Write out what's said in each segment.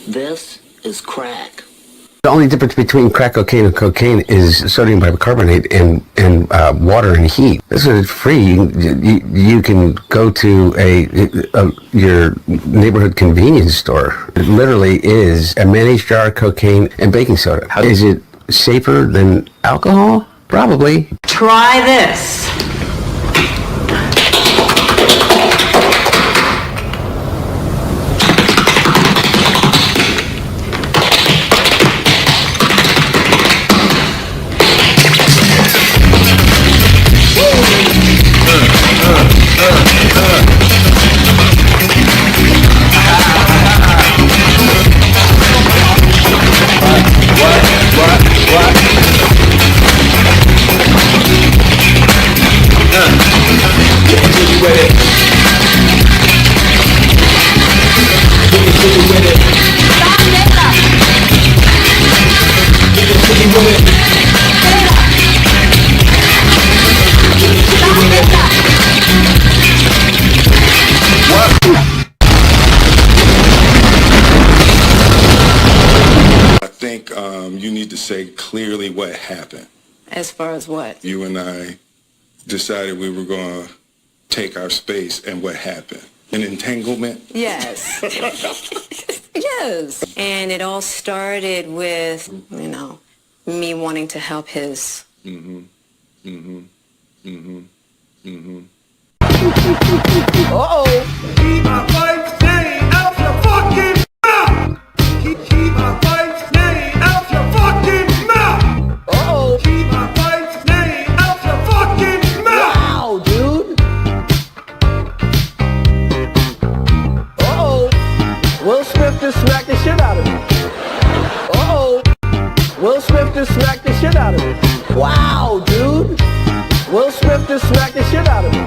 This is crack. The only difference between crack cocaine and cocaine is sodium bicarbonate and water and heat. This is free. You can go to your neighborhood convenience store. It literally is a mayonnaise jar, cocaine, and baking soda. Is it safer than alcohol? Probably. Try this. You need to say clearly what happened. As far as what? You and I decided we were going to take our space, and what happened? An entanglement? Yes. Yes. And it all started with, me wanting to help his... Uh-oh. Keep my wife's name out your fucking mouth. Keep my wife's name out your fucking mouth. Uh-oh. Keep my wife's name out your fucking mouth. Wow, dude. Uh-oh. Will Smith just smacked the shit out of me. Uh-oh. Will Smith just smacked the shit out of me. Wow, dude. Will Smith just smacked the shit out of me.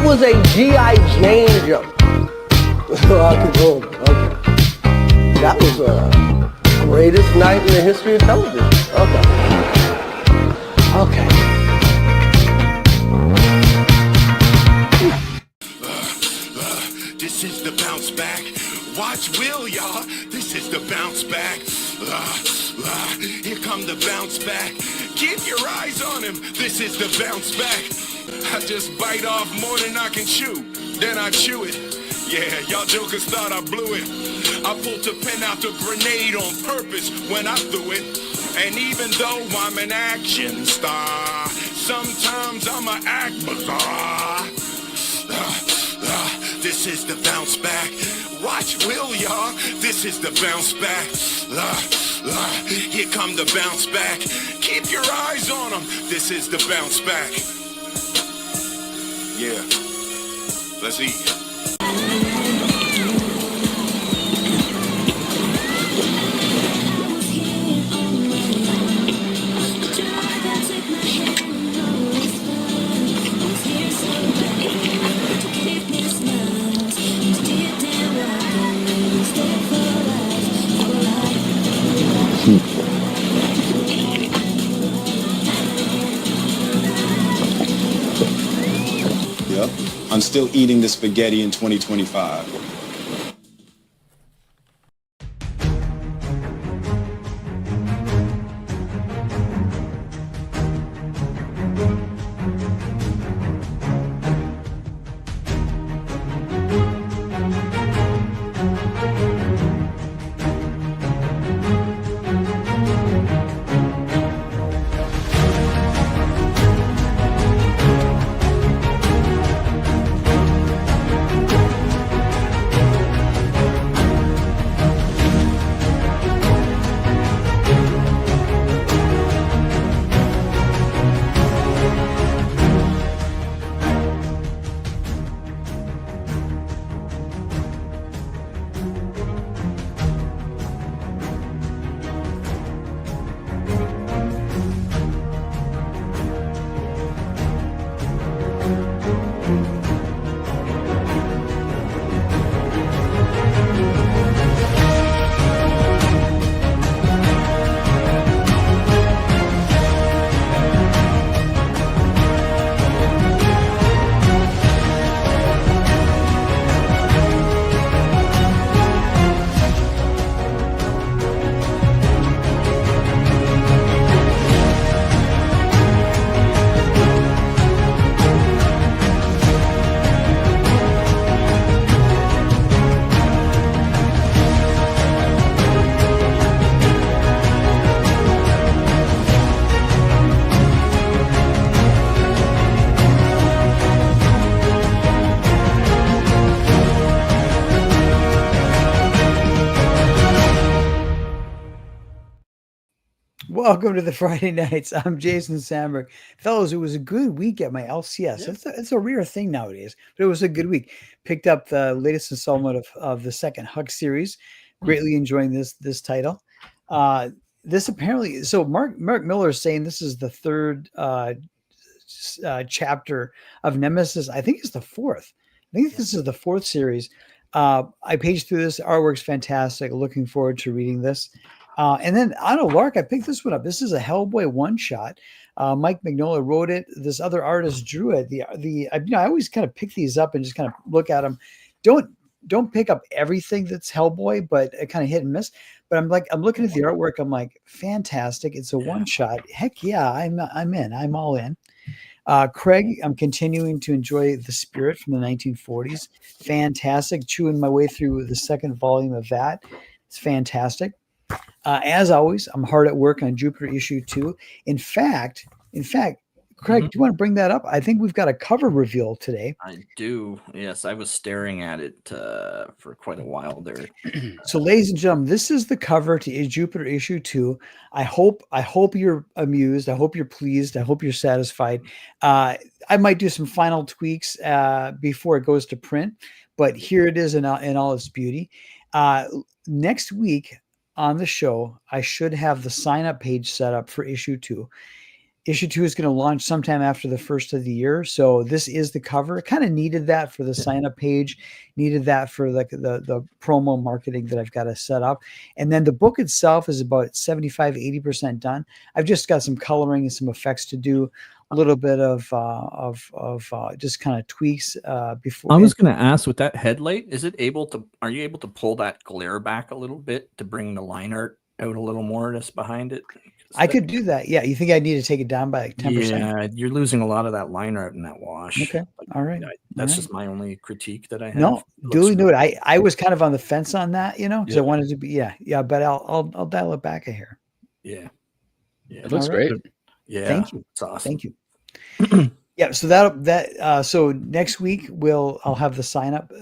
Was a G.I. Jane jump. Okay. That was the greatest night in the history of television. Okay. This is the bounce back. Watch Will, y'all. This is the bounce back. Here come the bounce back. Keep your eyes on him. This is the bounce back. I just bite off more than I can chew, then I chew it. Yeah, y'all jokers thought I blew it. I pulled the pin out the grenade on purpose when I threw it. And even though I'm an action star, sometimes I'ma act bizarre. This is the bounce back. Watch Will, y'all. This is the bounce back. Here come the bounce back. Keep your eyes on him. This is the bounce back. Yeah, let's eat. Yep, I'm still eating the spaghetti in 2025. Welcome to the Friday nights. I'm Jason Sandberg. Fellows, it was a good week at my LCS. It's a rare thing nowadays, but it was a good week. Picked up the latest installment of the second Huck series. Greatly enjoying this title. This apparently, so Mark Miller is saying this is the third chapter of Nemesis. I think it's the fourth. I think this is the fourth series. I paged through this. Artwork's fantastic. Looking forward to reading this. And then Otto Lark, I picked this one up. This is a Hellboy one shot. Mike Mignola wrote it. This other artist drew it. I always kind of pick these up and just kind of look at them. Don't pick up everything that's Hellboy, but it kind of hit and miss. But I'm looking at the artwork. I'm like, fantastic. It's a one shot. Heck yeah, I'm in. I'm all in. Craig, I'm continuing to enjoy The Spirit from the 1940s. Fantastic. Chewing my way through the second volume of that. It's fantastic. As always, I'm hard at work on Jupiter issue 2. In fact, Craig, do you want to bring that up? I think we've got a cover reveal today. I do. Yes, I was staring at it for quite a while there. So, ladies and gentlemen, this is the cover to Jupiter issue 2. I hope you're amused. I hope you're pleased. I hope you're satisfied. I might do some final tweaks before it goes to print, but here it is in all its beauty. Next week on the show, I should have the sign-up page set up for issue 2. Issue 2 is going to launch sometime after the first of the year. So this is the cover. It kind of needed that for the sign-up page, needed that for the promo marketing that I've got to set up. And then the book itself is about 75, 80% done. I've just got some coloring and some effects to do, a little bit of just kind of tweaks before. I was going to ask, with that headlight, are you able to pull that glare back a little bit to bring the line art out a little more just behind it? I could do that. Yeah. You think I need to take it down by like 10%? Yeah, you're losing a lot of that line art in that wash. Okay. All right. That's just my only critique that I have. No, duly noted. I was kind of on the fence on that, because I wanted to be, but I'll dial it back a hair. Yeah. It looks great. Yeah. Thank you. It's awesome. Thank you. Yeah. So so next week I'll have the sign up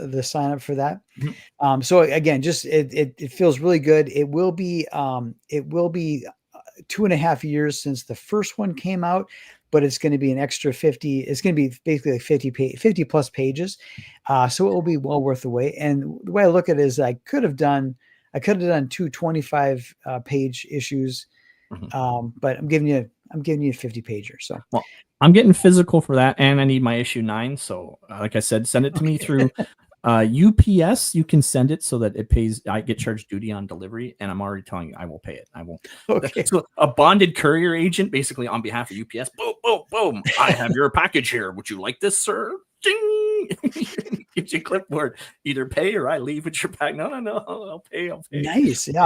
for that. So again, just it feels really good. It will be 2.5 years since the first one came out, but it's going to be an extra 50. It's going to be basically like 50 plus pages. So it will be well worth the wait. And the way I look at it is I could have done 2 25 page issues. But I'm giving you a 50 pager. So well, I'm getting physical for that, and I need my issue 9. So like I said, send it to me through UPS. You can send it so that it pays. I get charged duty on delivery, and I'm already telling you I will pay it. I won't. Okay. So a bonded courier agent, basically on behalf of UPS. Boom, boom, boom. I have your package here. Would you like this, sir? Ding. Gives you a clipboard. Either pay or I leave with your pack. No. I'll pay. Nice. Yeah.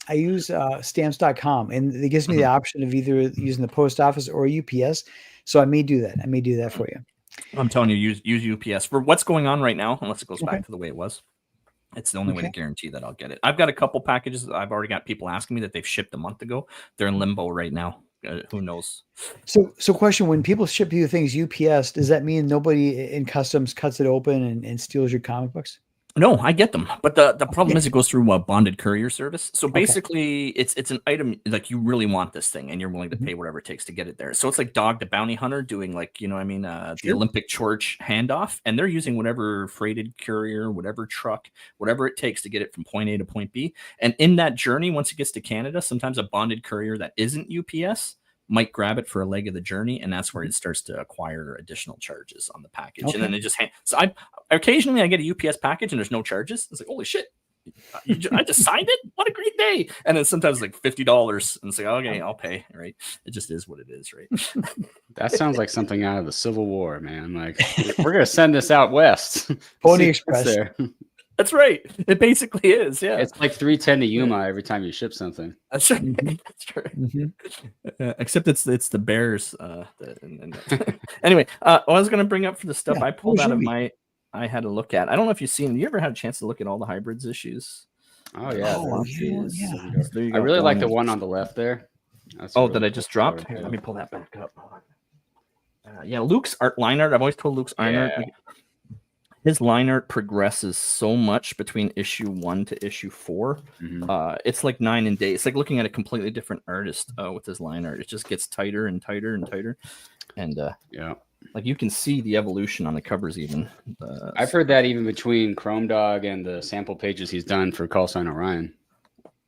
I use stamps.com, and it gives me the option of either using the post office or UPS. So I may do that. For you. I'm telling you, use UPS for what's going on right now, unless it goes back to the way it was. It's the only way to guarantee that I'll get it. I've got a couple packages that I've already got people asking me that they've shipped a month ago. They're in limbo right now. Who knows? So question, when people ship you things UPS, does that mean nobody in customs cuts it open and steals your comic books? No, I get them, but the problem is it goes through a bonded courier service. So basically, it's an item like you really want this thing, and you're willing to pay whatever it takes to get it there. So it's like Dog the Bounty Hunter doing the Olympic Church handoff, and they're using whatever freighted courier, whatever truck, whatever it takes to get it from point A to point B. And in that journey, once it gets to Canada, sometimes a bonded courier that isn't UPS might grab it for a leg of the journey, and that's where it starts to acquire additional charges on the package. And then it just so I occasionally get a UPS package and there's no charges. It's like, holy shit, I just signed it. What a great day! And then sometimes like $50, and it's like, okay, I'll pay. Right? It just is what it is, right? That sounds like something out of the Civil War, man. Like we're gonna send this out west. Pony Express. There. That's right. It basically is. Yeah. It's like 310 to Yuma every time you ship something. That's right. That's right. Except it's the Bears. Anyway, I was going to bring up for the stuff I pulled out of I had a look at. I don't know if you've seen. You ever had a chance to look at all the hybrids issues? Oh yeah. So I really like the one on the left there. Did I just drop? Here, let me pull that back up. Luke's line art. I've always told Luke's art. his line art progresses so much between issue 1 to issue 4. It's like 9 and day. It's like looking at a completely different artist with his line art. It just gets tighter and tighter and tighter. And yeah, like you can see the evolution on the covers even. I've heard that even between Chrome Dog and the sample pages he's done for Call Sign Orion.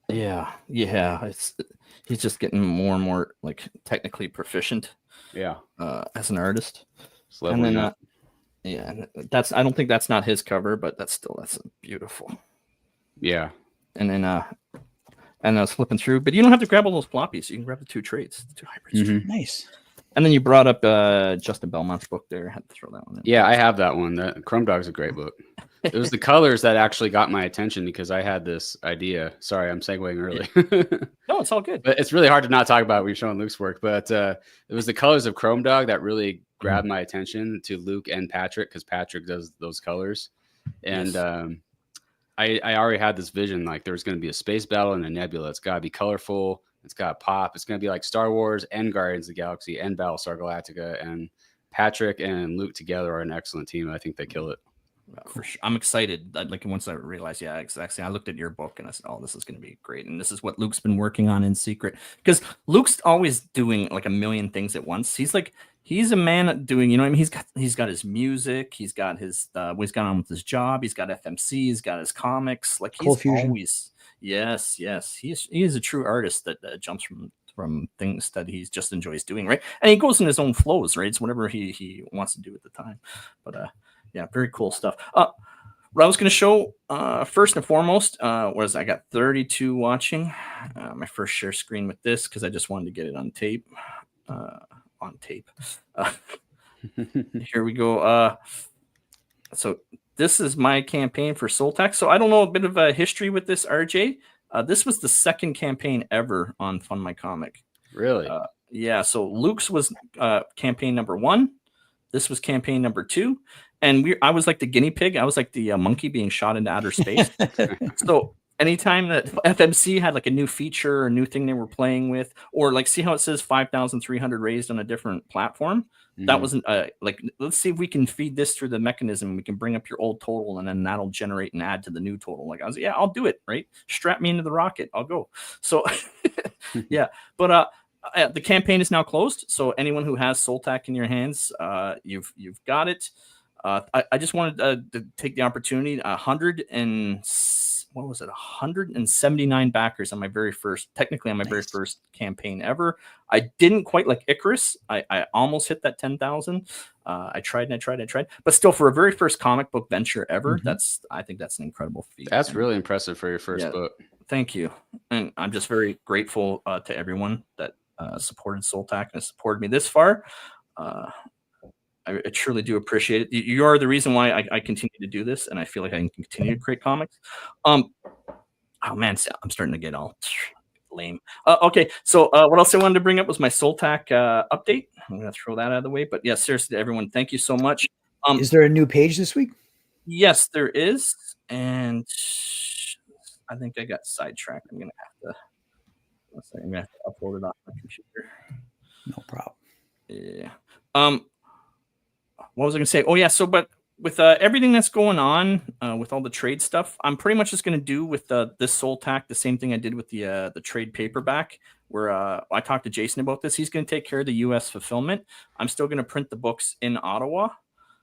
Yeah. He's just getting more and more like technically proficient. Yeah, as an artist. It's And then leveling up. yeah, I don't think that's not his cover, but that's beautiful. Yeah. And then and I was flipping through, but you don't have to grab all those floppies. You can grab the 2 trades, the 2 hybrids. Nice. And then you brought up Justin Belmont's book there. I had to throw that one in. Yeah, I have that one. That Chrome Dog's a great book. It was the colors that actually got my attention because I had this idea. Sorry, I'm segueing early. No, it's all good. But it's really hard to not talk about we've shown Luke's work. But it was the colors of Chrome Dog that really grabbed my attention to Luke and Patrick, because Patrick does those colors. And I already had this vision, like there was going to be a space battle and a nebula. It's got to be colorful. It's got to pop. It's going to be like Star Wars and Guardians of the Galaxy and Battlestar Galactica. And Patrick and Luke together are an excellent team. I think they kill it. For sure. I'm excited. Like once I realized, yeah, exactly. I looked at your book and I said, "Oh, this is going to be great." And this is what Luke's been working on in secret, because Luke's always doing like a million things at once. He's a man doing, you know what I mean? He's got his music. He's got his what he's got on with his job. He's got FMC. He's got his comics. Like Cold he's Fusion. always yes. He is a true artist that jumps from things that he just enjoys doing, right? And he goes in his own flows, right? It's whatever he wants to do at the time. But yeah, very cool stuff. What I was going to show first and foremost was I got 32 watching. My first share screen with this because I just wanted to get it on tape. Here we go. So this is my campaign for Soltac. So I don't know a bit of a history with this, RJ. This was the second campaign ever on Fund My Comic. Really? Yeah. So Luke's was campaign number 1. This was campaign number 2. And I was like the guinea pig. I was like the monkey being shot into outer space. So anytime that FMC had like a new feature or a new thing they were playing with, or like, see how it says 5,300 raised on a different platform? That wasn't like, let's see if we can feed this through the mechanism. We can bring up your old total and then that'll generate and add to the new total. Like I was like, yeah, I'll do it. Right. Strap me into the rocket. I'll go. So yeah, but the campaign is now closed. So anyone who has Soltac in your hands, you've got it. I just wanted to take the opportunity. 179 backers on my very first campaign ever. I didn't quite like Icarus. I almost hit that 10,000. I tried, but still, for a very first comic book venture ever, I think that's an incredible feat. That's really impressive for your first book. Thank you, and I'm just very grateful to everyone that supported Soltac and supported me this far. I truly do appreciate it. You are the reason why I continue to do this, and I feel like I can continue to create comics. Oh man, I'm starting to get all lame. Okay, so what else I wanted to bring up was my Soltac update. I'm going to throw that out of the way. But yeah, seriously, everyone, thank you so much. Is there a new page this week? Yes, there is. And I think I got sidetracked. I'm going to have to upload it off my computer. No problem. Yeah. What was I going to say? Oh, yeah. So, but with everything that's going on with all the trade stuff, I'm pretty much just going to do with this Soltac the same thing I did with the trade paperback, where I talked to Jason about this. He's going to take care of the U.S. fulfillment. I'm still going to print the books in Ottawa.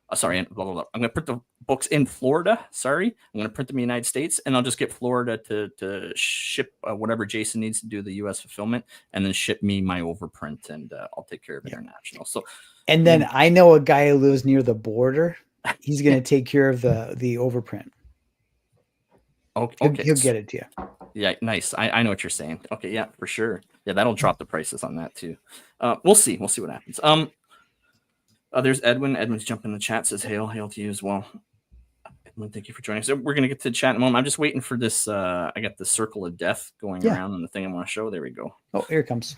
I'm going to print the books in Florida. I'm going to print them in the United States, and I'll just get Florida to ship whatever Jason needs to do the U.S. fulfillment, and then ship me my overprint, and I'll take care of international. So. And then I know a guy who lives near the border. He's going to take care of the overprint. Okay. He'll get it to you. Yeah, nice. I know what you're saying. Okay, yeah, for sure. Yeah, that'll drop the prices on that too. We'll see. We'll see what happens. There's Edwin. Edwin's jumping in the chat. Says hail to you as well. Edwin, thank you for joining us. So we're gonna get to the chat in a moment. I'm just waiting for this. I got the circle of death going around on the thing I want to show. There we go. Oh, here it comes.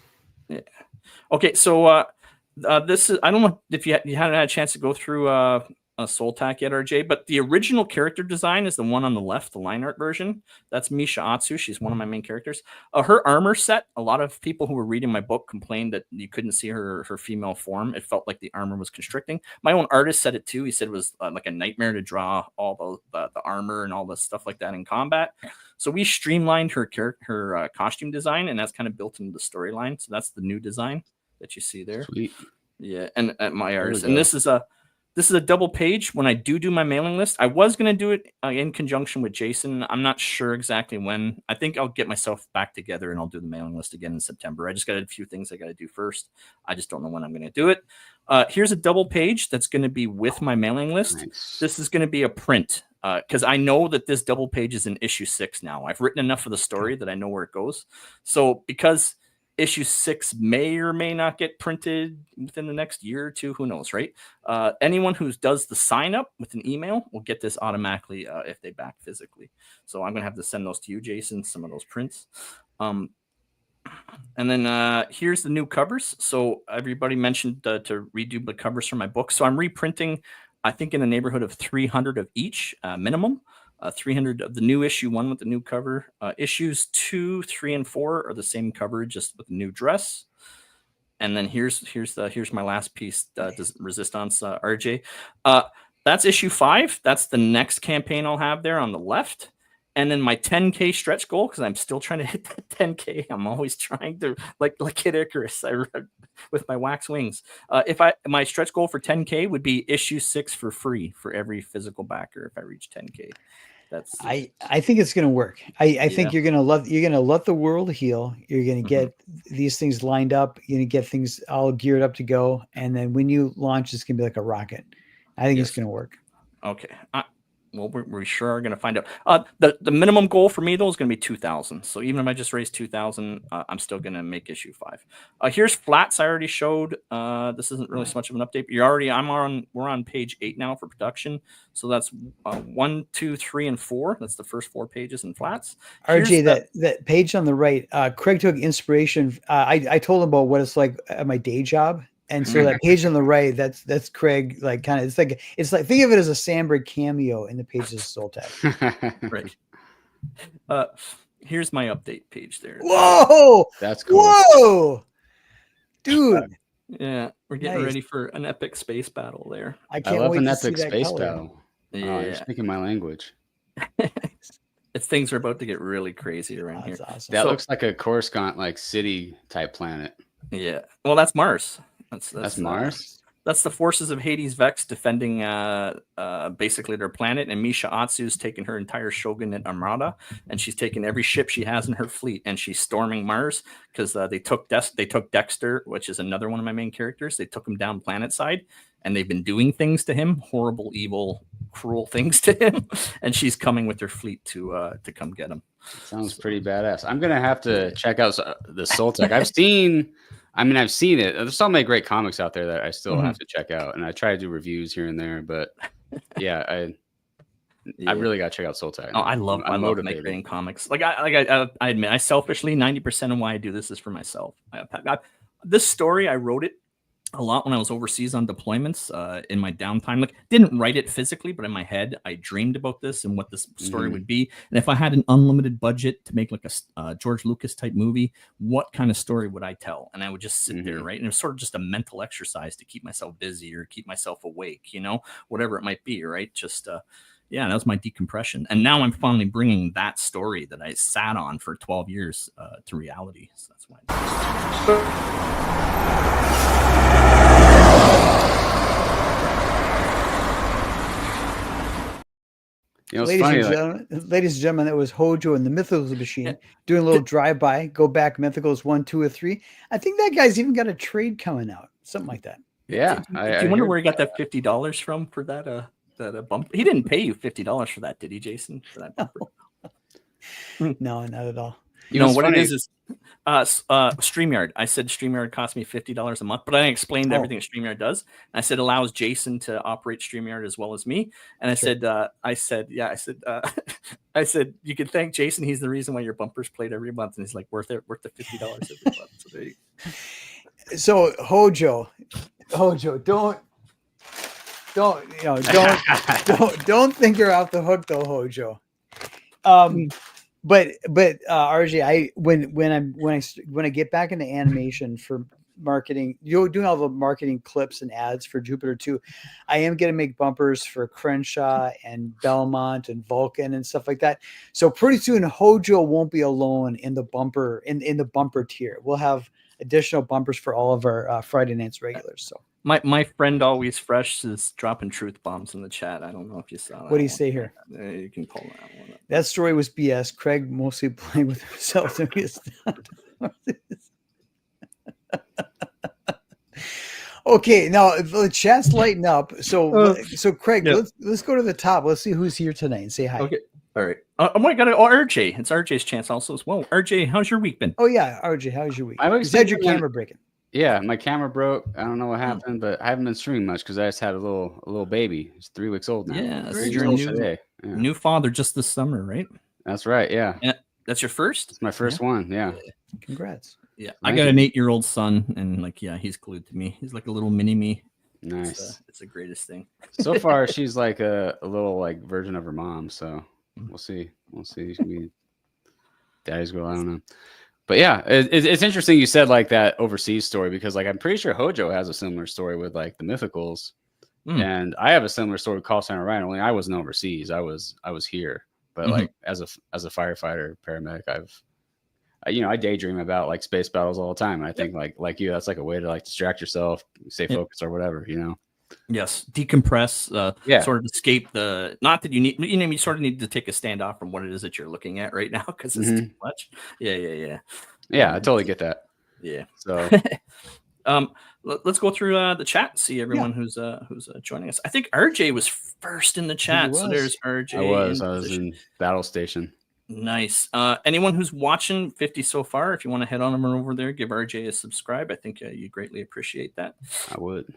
Yeah. Okay, so this is. I don't know if you hadn't had a chance to go through Soltak yet, RJ, but the original character design is the one on the left, the line art version. That's Misha Atsu. She's one of my main characters. Her armor set, a lot of people who were reading my book complained that you couldn't see her female form. It felt like the armor was constricting. My own artist said it too. He said it was like a nightmare to draw all the armor and all the stuff like that in combat. So we streamlined her costume design, and that's kind of built into the storyline. So that's the new design that you see there. Sweet. Yeah, and at my artist, and this is a double page. When I do my mailing list, I was going to do it in conjunction with Jason. I'm not sure exactly when. I think I'll get myself back together and I'll do the mailing list again in September. I just got a few things I got to do first. I just don't know when I'm going to do it. Here's a double page that's going to be with my mailing list. Nice. This is going to be a print because I know that this double page is in issue 6 now. I've written enough of the story that I know where it goes. So because issue 6 may or may not get printed within the next year or two, who knows, right? Anyone who does the sign up with an email will get this automatically if they back physically. So I'm going to have to send those to you, Jason, some of those prints. And then here's the new covers. So everybody mentioned to redo the covers for my book. So I'm reprinting, I think, in the neighborhood of 300 of each minimum. 300 of the new issue 1 with the new cover. Issues 2, 3, and 4 are the same cover, just with the new dress. And then here's my last piece, Resistance, RJ. That's issue 5. That's the next campaign I'll have there on the left. And then my 10K stretch goal, because I'm still trying to hit that 10K. I'm always trying to, like Kid Icarus, with my wax wings. My stretch goal for 10K would be issue 6 for free for every physical backer if I reach 10K. I think it's going to work. I think you're going to let the world heal. You're going to get these things lined up. You're going to get things all geared up to go. And then when you launch, it's going to be like a rocket. I think it's going to work. Okay. Well, we sure are going to find out. The minimum goal for me, though, is going to be 2,000. So even if I just raise 2,000, I'm still going to make issue 5. Here's flats I already showed. This isn't really so much of an update, but we're on page 8 now for production. So that's 1, 2, 3, and 4. That's the first 4 pages in flats. RJ, that page on the right, Craig took inspiration. I told him about what it's like at my day job. And so that page on the right, that's Craig, like kind of, it's like think of it as a Sandberg cameo in the pages of Soltak. Right. Here's my update page there. Whoa, that's cool. Whoa, dude. Yeah, we're getting ready for an epic space battle there. I can't love wait an to epic see that space color. battle. Yeah, you're speaking my language. Things are about to get really crazy around here. Awesome. That looks like a Coruscant like city type planet. Yeah. Well, that's Mars. That's Mars. That's the forces of Hades Vex defending basically their planet, and Misha Atsu's taken her entire shogunate armada, and she's taken every ship she has in her fleet, and she's storming Mars because they took Dexter, which is another one of my main characters. They took him down planet side, and they've been doing things to him, horrible, evil, cruel things to him, and she's coming with her fleet to come get him. Sounds pretty badass. I'm gonna have to check out the Soltak. I've seen it. There's so many great comics out there that I still have to check out, and I try to do reviews here and there. But yeah, I really got to check out Soltak. Oh, I love making comics. I admit, I selfishly 90% of why I do this is for myself. This story, I wrote it a lot when I was overseas on deployments in my downtime. Like, didn't write it physically, but in my head, I dreamed about this and what this story would be. And if I had an unlimited budget to make like a George Lucas type movie, what kind of story would I tell? And I would just sit there, right? And it was sort of just a mental exercise to keep myself busy or keep myself awake, whatever it might be, right? Just, yeah, that was my decompression. And now I'm finally bringing that story that I sat on for 12 years to reality. So that's why. Ladies and gentlemen, that was Hojo and the Mythicals Machine doing a little drive-by. Go back, Mythicals 1, 2, or 3. I think that guy's even got a trade coming out, something like that. Yeah, do you wonder where he got that $50 from for that bumper? He didn't pay you $50 for that, did he, Jason? For that bumper? No, not at all. You know what funny. It is StreamYard. I said StreamYard cost me $50 a month, but I explained everything StreamYard does. And I said allows Jason to operate StreamYard as well as me. And I said you can thank Jason. He's the reason why your bumpers played every month. And he's like worth the $50 every month. So there you go. So Hojo, don't don't think you're off the hook though, Hojo. But RJ, when I get back into animation for marketing, you're doing all the marketing clips and ads for Jupiter 2. I am going to make bumpers for Crenshaw and Belmont and Vulcan and stuff like that. So pretty soon Hojo won't be alone in the bumper in the bumper tier. We'll have additional bumpers for all of our Friday nights regulars. So My friend Always Fresh is dropping truth bombs in the chat. I don't know if you saw that. what do you say here? You can pull that one up. That story was BS. Craig mostly playing with himself. Okay, now the chat's lighting up. So Craig, yeah. let's go to the top. Let's see who's here tonight and say hi. Okay. All right. Oh my God. Oh, RJ. It's RJ's chance also as well. RJ, how's your week been? Oh yeah, RJ, how's your week? My You week's said been your good. camera breaking. Yeah, my camera broke. I don't know what happened, but I haven't been streaming much because I just had a little baby. It's 3 weeks old now. Yeah, so 3 you're weeks a old today. Yeah. New father just this summer, right? That's right. Yeah, And that's your first? it's my first one. Yeah, Congrats. Yeah. I Thank got you. an 8-year-old son, and he's glued to me. He's like a little mini me. nice. It's the greatest thing. So far, she's like a little like version of her mom. So we'll see. We'll see. She can be daddy's girl. I don't know. But yeah, it's interesting you said like that overseas story because like I'm pretty sure Hojo has a similar story with like the Mythicals, and I have a similar story with Call Center Ryan. Only I wasn't overseas. I was here. But like as a firefighter paramedic, I daydream about like space battles all the time. And I think like you, that's like a way to like distract yourself, stay focused or whatever, Yes, decompress, Yeah. sort of escape the. Not that you need, you sort of need to take a stand off from what it is that you're looking at right now because it's too much. Yeah. Yeah, I totally get that. Yeah. So Let's go through the chat and see everyone who's joining us. I think RJ was first in the chat, so there's RJ. I was in Battle Station. Nice. Anyone who's watching 50 so far, if you want to head on over there, give RJ a subscribe. I think you greatly appreciate that. I would.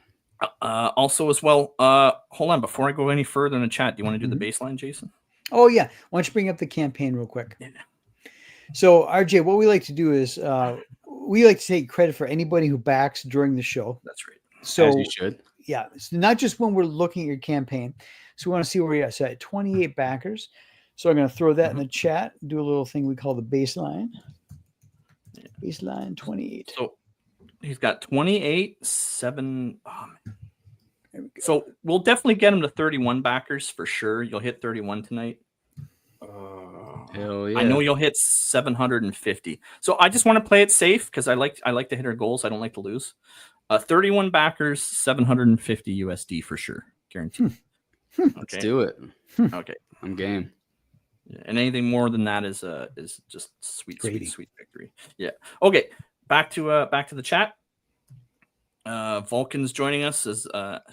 Also, as well, hold on. Before I go any further in the chat, do you want to do the baseline, Jason? Oh yeah. Why don't you bring up the campaign real quick? Yeah. So RJ, what we like to do is we like to take credit for anybody who backs during the show. That's right. So As you should. Yeah, it's not just when we're looking at your campaign. So we want to see where you're at. So at 28 backers. So I'm going to throw that in the chat, do a little thing we call the baseline. Baseline 28. So he's got 28, 7. So we'll definitely get him to 31 backers for sure. You'll hit 31 tonight. Hell yeah. I know you'll hit 750. So I just want to play it safe because I like to hit our goals. I don't like to lose. 31 backers, 750 USD for sure, guaranteed. Okay. Let's do it. Okay, I'm game. Yeah, and anything more than that is just sweet victory. Yeah. Okay. Back to the chat. Vulcan's joining us as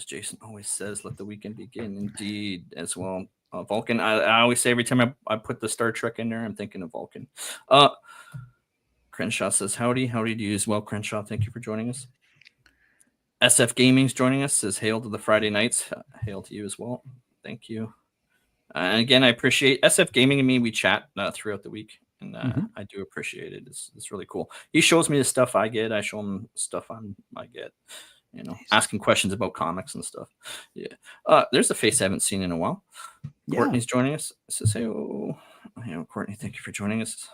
Jason always says, let the weekend begin. Indeed, as well. Vulcan. I always say every time I put the Star Trek in there, I'm thinking of Vulcan. Crenshaw says howdy to you as well. Crenshaw, thank you for joining us. SF Gaming's joining us. Says hail to the Friday nights. Hail to you as well. Thank you. And again, I appreciate SF Gaming and me. We chat throughout the week, and I do appreciate it. It's really cool. He shows me the stuff I get. I show him stuff I get. Asking questions about comics and stuff. Yeah. There's a face I haven't seen in a while. Yeah. Courtney's joining us. Says, hey, Courtney, thank you for joining us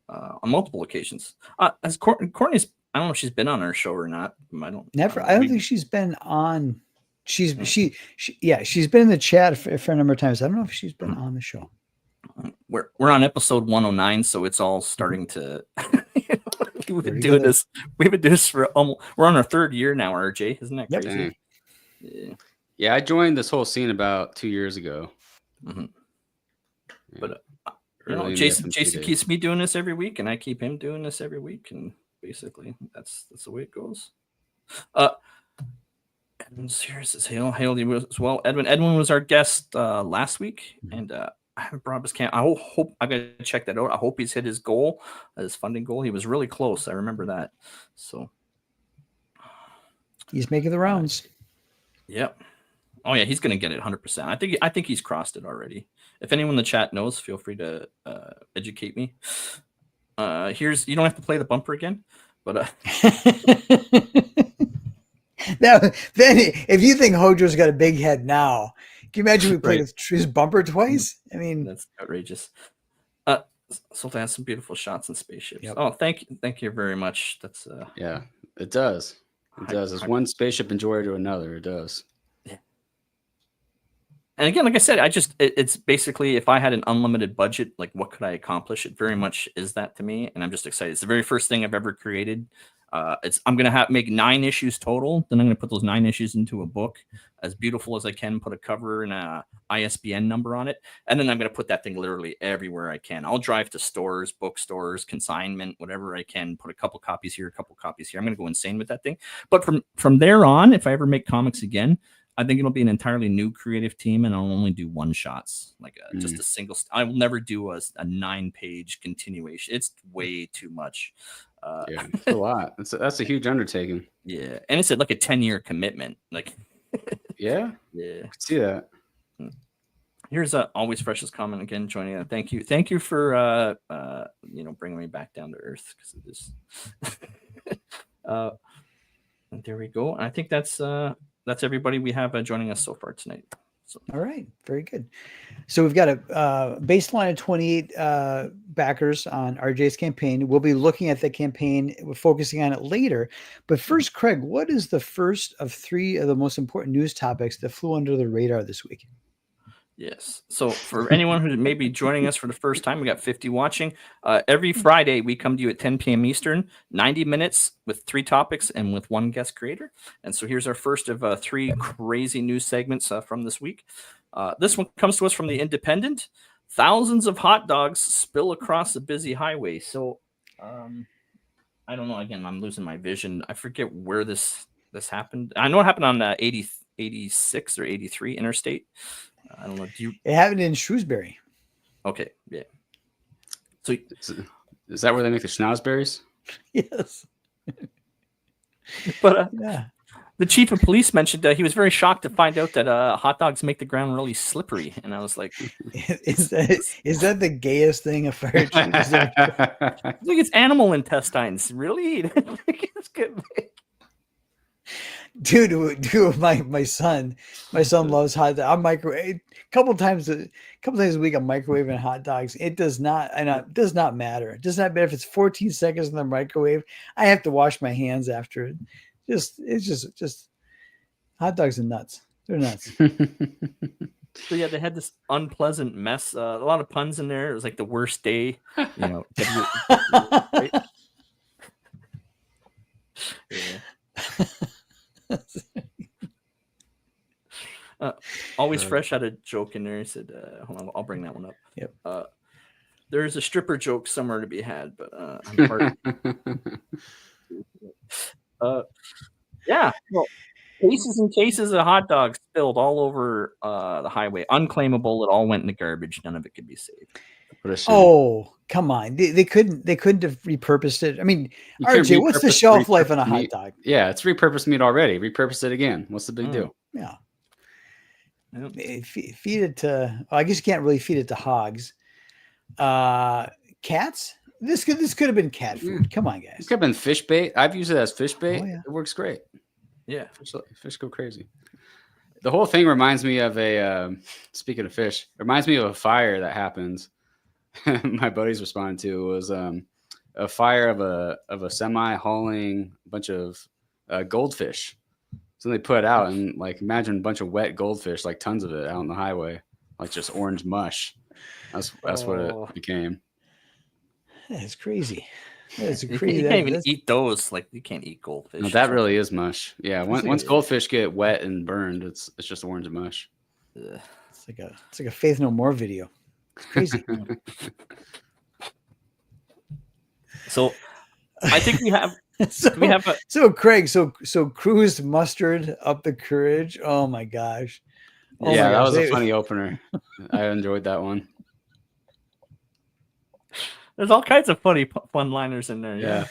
on multiple occasions. As Courtney's, I don't know if she's been on our show or not. I don't think she's been on. She's been in the chat for a number of times. I don't know if she's been on the show. We're on episode 109, so it's all starting to. We've been doing this. We've been doing this for we're on our 3rd year now, RJ. Isn't that crazy? Yeah, I joined this whole scene about 2 years ago. Mm-hmm. Yeah. But Early in the Jason FMC days. keeps me doing this every week, and I keep him doing this every week, and basically that's the way it goes. Edwin's here. Says hail to you as well. Edwin was our guest last week, and I haven't brought up his camp. I hope I gotta check that out. I hope he's hit his goal, his funding goal. He was really close. I remember that. So he's making the rounds. Yep. Oh yeah, he's gonna get it 100%. I think he's crossed it already. If anyone in the chat knows, feel free to educate me. You don't have to play the bumper again, but This then if you think Hojo's got a big head now, can you imagine we played Right. with his bumper twice? I mean, That's outrageous. Sultan has some beautiful shots and spaceships. Yep. Oh, thank you very much. That's Yeah, it does. It does. It's one spaceship enjoyer to another. It does. And again, like I said, it's basically if I had an unlimited budget, like what could I accomplish? It very much is that to me, and I'm just excited. It's the very first thing I've ever created. I'm gonna make 9 issues total. Then I'm gonna put those 9 issues into a book, as beautiful as I can. Put a cover and a ISBN number on it, and then I'm gonna put that thing literally everywhere I can. I'll drive to stores, bookstores, consignment, whatever I can. Put a couple copies here, a couple copies here. I'm gonna go insane with that thing. But from there on, if I ever make comics again, I think it'll be an entirely new creative team, and I'll only do one shots, like just a single. I will never do a 9-page continuation. It's way too much. Yeah, it's a lot. That's a huge undertaking. Yeah, and it's like a 10-year commitment. Like, Yeah, yeah. I can see that. Here's always freshest comment again. Joining in. Thank you for bringing me back down to earth because of this. There we go. And I think that's everybody we have joining us so far tonight. So. all right, very good. So we've got a baseline of 28 backers on RJ's campaign. We'll be looking at the campaign. We're focusing on it later. But first, Craig, what is the first of 3 of the most important news topics that flew under the radar this week? Yes. So for anyone who may be joining us for the first time, we got 50 watching. Every Friday, we come to you at 10 p.m. Eastern, 90 minutes with 3 topics and with 1 guest creator. And so here's our first of 3 crazy news segments from this week. This one comes to us from The Independent. Thousands of hot dogs spill across a busy highway. So I don't know. Again, I'm losing my vision. I forget where this happened. I know it happened on 86 or 83 interstate. I don't know. It happened in Shrewsbury. Okay, yeah. So Is that where they make the schnozberries? Yes. But Yeah. the chief of police mentioned he was very shocked to find out that hot dogs make the ground really slippery, and I was like, Is that the gayest thing a fire chief has ever done? I think it's animal intestines. Really? It's good. Dude, my son loves hot dogs. I'm microwave a couple times a week. I'm microwaving hot dogs. It does not matter. It does not matter if it's 14 seconds in the microwave. I have to wash my hands after it. It's just hot dogs are nuts. They're nuts. So yeah, they had this unpleasant mess. A lot of puns in there. It was like the worst day. Right? Yeah. Always fresh had a joke in there. He said, hold on, I'll bring that one up. Yep. There's a stripper joke somewhere to be had, but I'm part. Yeah. Well, cases and cases of hot dogs spilled all over the highway. Unclaimable. It all went in the garbage. None of it could be saved. Oh, come on. They couldn't have repurposed it. I mean, RJ, what's the shelf life on a hot dog? Yeah, it's repurposed meat already. Repurpose it again. What's the big deal? Yeah. Yep. Feed it to, I guess you can't really feed it to hogs. Cats? This could have been cat food. Come on, guys. It could have been fish bait. I've used it as fish bait. Oh, yeah. It works great. Yeah. Fish go crazy. The whole thing reminds me of speaking of fish, reminds me of a fire that happened. My buddies responded to was a fire of a semi hauling a bunch of goldfish. So they put it out and like imagine a bunch of wet goldfish, like tons of it out on the highway, like just orange mush. That's what it became. That's crazy. That's You crazy. can't even eat those. Like you can't eat goldfish. No, that really is mush. Yeah, once goldfish get wet and burned, it's just orange mush. Ugh. It's like a Faith No More video. It's crazy. So I think we have. So Craig, so Cruz mustered up the courage. Oh my gosh. Oh yeah, my that gosh. was a funny opener. I enjoyed that one. There's all kinds of funny one-liners in there. Yeah.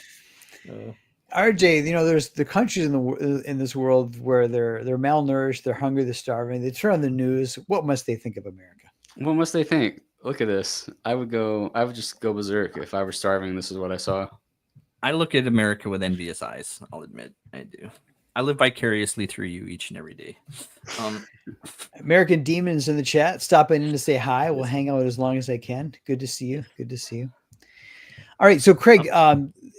RJ, there's the countries in this world where they're malnourished, they're hungry, they're starving. They turn on the news. What must they think of America? What must they think? Look at this. I would just go berserk if I were starving. This is what I saw. I look at America with envious eyes. I'll admit, I do. I live vicariously through you each and every day. American Demons in the chat, stopping in to say hi. We'll hang out as long as I can. Good to see you. Good to see you. All right, so Craig,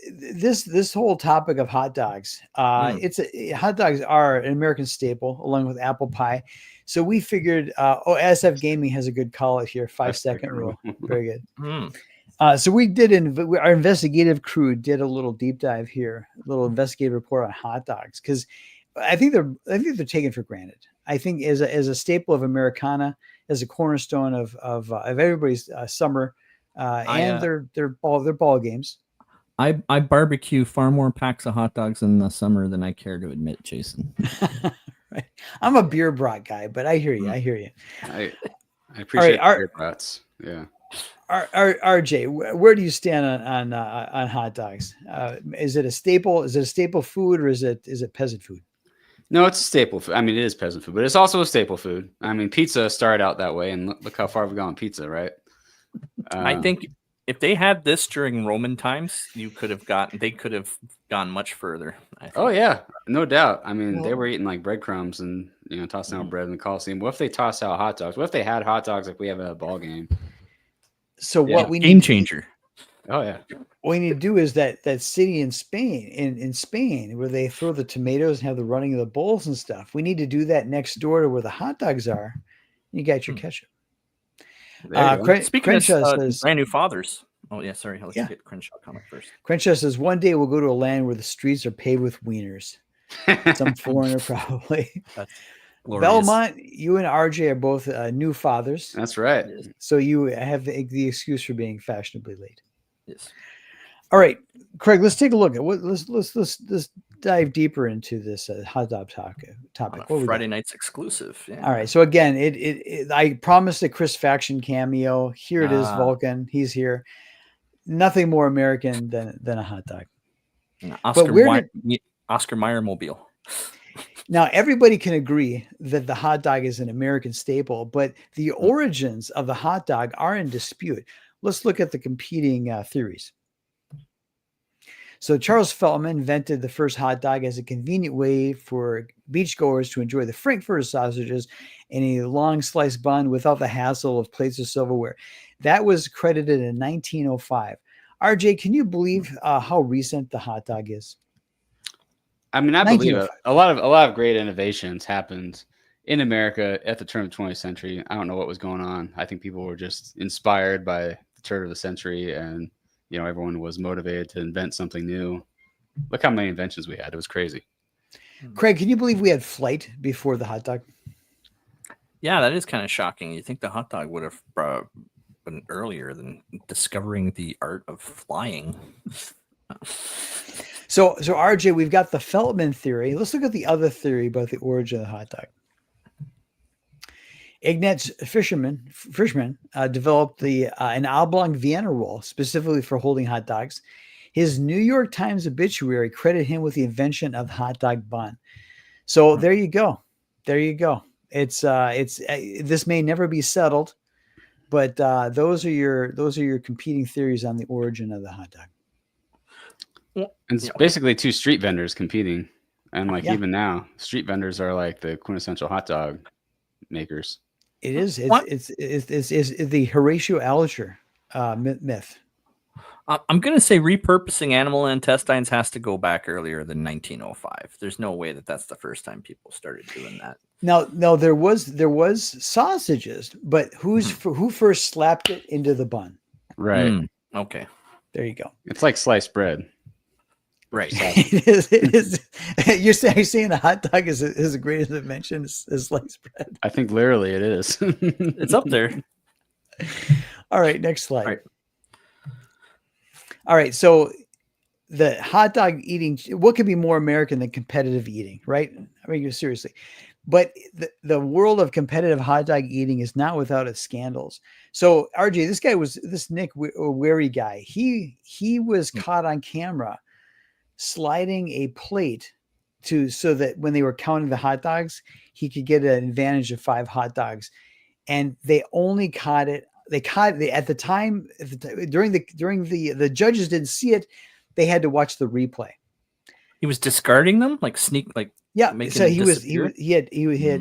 this whole topic of hot dogs, hot dogs are an American staple along with apple pie. So we figured, SF Gaming has a good call it here, 5-second rule. Very good. So we did, our investigative crew did a little deep dive here, a little investigative report on hot dogs, because I think they're taken for granted. I think as a staple of Americana, as a cornerstone of everybody's summer, and their ball games. I barbecue far more packs of hot dogs in the summer than I care to admit, Jason. Right. I'm a beer brat guy, but I hear you. I hear you. I appreciate beer brats. Yeah. RJ, where do you stand on hot dogs? Is it a staple? Is it a staple food, or is it peasant food? No, it's a staple food. I mean, it is peasant food, but it's also a staple food. I mean, pizza started out that way, and look how far we've gone pizza, right? I think if they had this during Roman times, they could have gone much further. Oh yeah, no doubt. I mean, they were eating like breadcrumbs and tossing out bread in the Coliseum. What if they toss out hot dogs? What if they had hot dogs like we have at a ball game? So what we game changer. Oh yeah. What we need to do is that city in Spain, in Spain, where they throw the tomatoes and have the running of the bowls and stuff. We need to do that next door to where the hot dogs are. You got your ketchup. Speaking Crenshaw of says, brand new fathers. Oh yeah, sorry. Let's get Crenshaw comment first. Crenshaw says one day we'll go to a land where the streets are paved with wieners. Some foreigner probably. That's glorious. Belmont, you and RJ are both new fathers. That's right. So you have the excuse for being fashionably late. Yes. All right, Craig. Let's take a look at let's dive deeper into this hot dog topic. Friday night's exclusive. Yeah. All right. So again, I promised a Chris Faction cameo. Here it is, Vulcan. He's here. Nothing more American than a hot dog. Oscar Mayer mobile. Now, everybody can agree that the hot dog is an American staple, but the origins of the hot dog are in dispute. Let's look at the competing theories. So Charles Feltman invented the first hot dog as a convenient way for beachgoers to enjoy the Frankfurter sausages in a long sliced bun without the hassle of plates of silverware. That was credited in 1905. RJ, can you believe how recent the hot dog is? I mean, I believe it. A lot of great innovations happened in America at the turn of the 20th century. I don't know what was going on. I think people were just inspired by the turn of the century, and everyone was motivated to invent something new. Look how many inventions we had. It was crazy. Craig, can you believe we had flight before the hot dog? Yeah, that is kind of shocking. You think the hot dog would have been earlier than discovering the art of flying. So RJ, we've got the Feltman theory. Let's look at the other theory about the origin of the hot dog. Ignaz Frischmann developed an oblong Vienna roll specifically for holding hot dogs. His New York Times obituary credited him with the invention of the hot dog bun. So there you go. There you go. It's this may never be settled, but those are your competing theories on the origin of the hot dog. It's basically two street vendors competing, and even now, street vendors are like the quintessential hot dog makers. It is. It's the Horatio Alger myth. I'm going to say repurposing animal intestines has to go back earlier than 1905. There's no way that's the first time people started doing that. No, there was sausages, but who first slapped it into the bun? Right. Okay. There you go. It's like sliced bread. Right. It is. You're saying a hot dog is the greatest invention is sliced bread. I think literally it is. It's up there. All right, next slide. All right, so the hot dog eating, what could be more American than competitive eating, right? I mean, seriously. But the world of competitive hot dog eating is not without its scandals. So RJ, this Nick Wary guy, he was caught on camera sliding a plate so that when they were counting the hot dogs, he could get an advantage of 5 hot dogs. And they only caught it. At the time during the judges didn't see it. They had to watch the replay. He was discarding them, like Yeah, making so them he was disappear? he had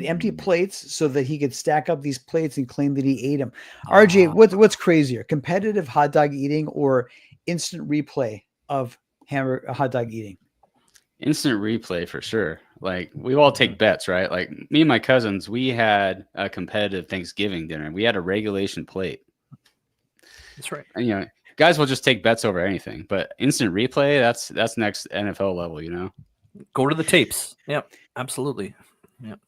empty plates so that he could stack up these plates and claim that he ate them. RJ, what's crazier, competitive hot dog eating or instant replay of hot dog eating? Instant replay for sure. Like we all take bets, right? Like me and my cousins, we had a competitive Thanksgiving dinner. We had a regulation plate. That's right. And you know, guys will just take bets over anything. But instant replay, that's next NFL level, you know. Go to the tapes. Yep, absolutely. Yep.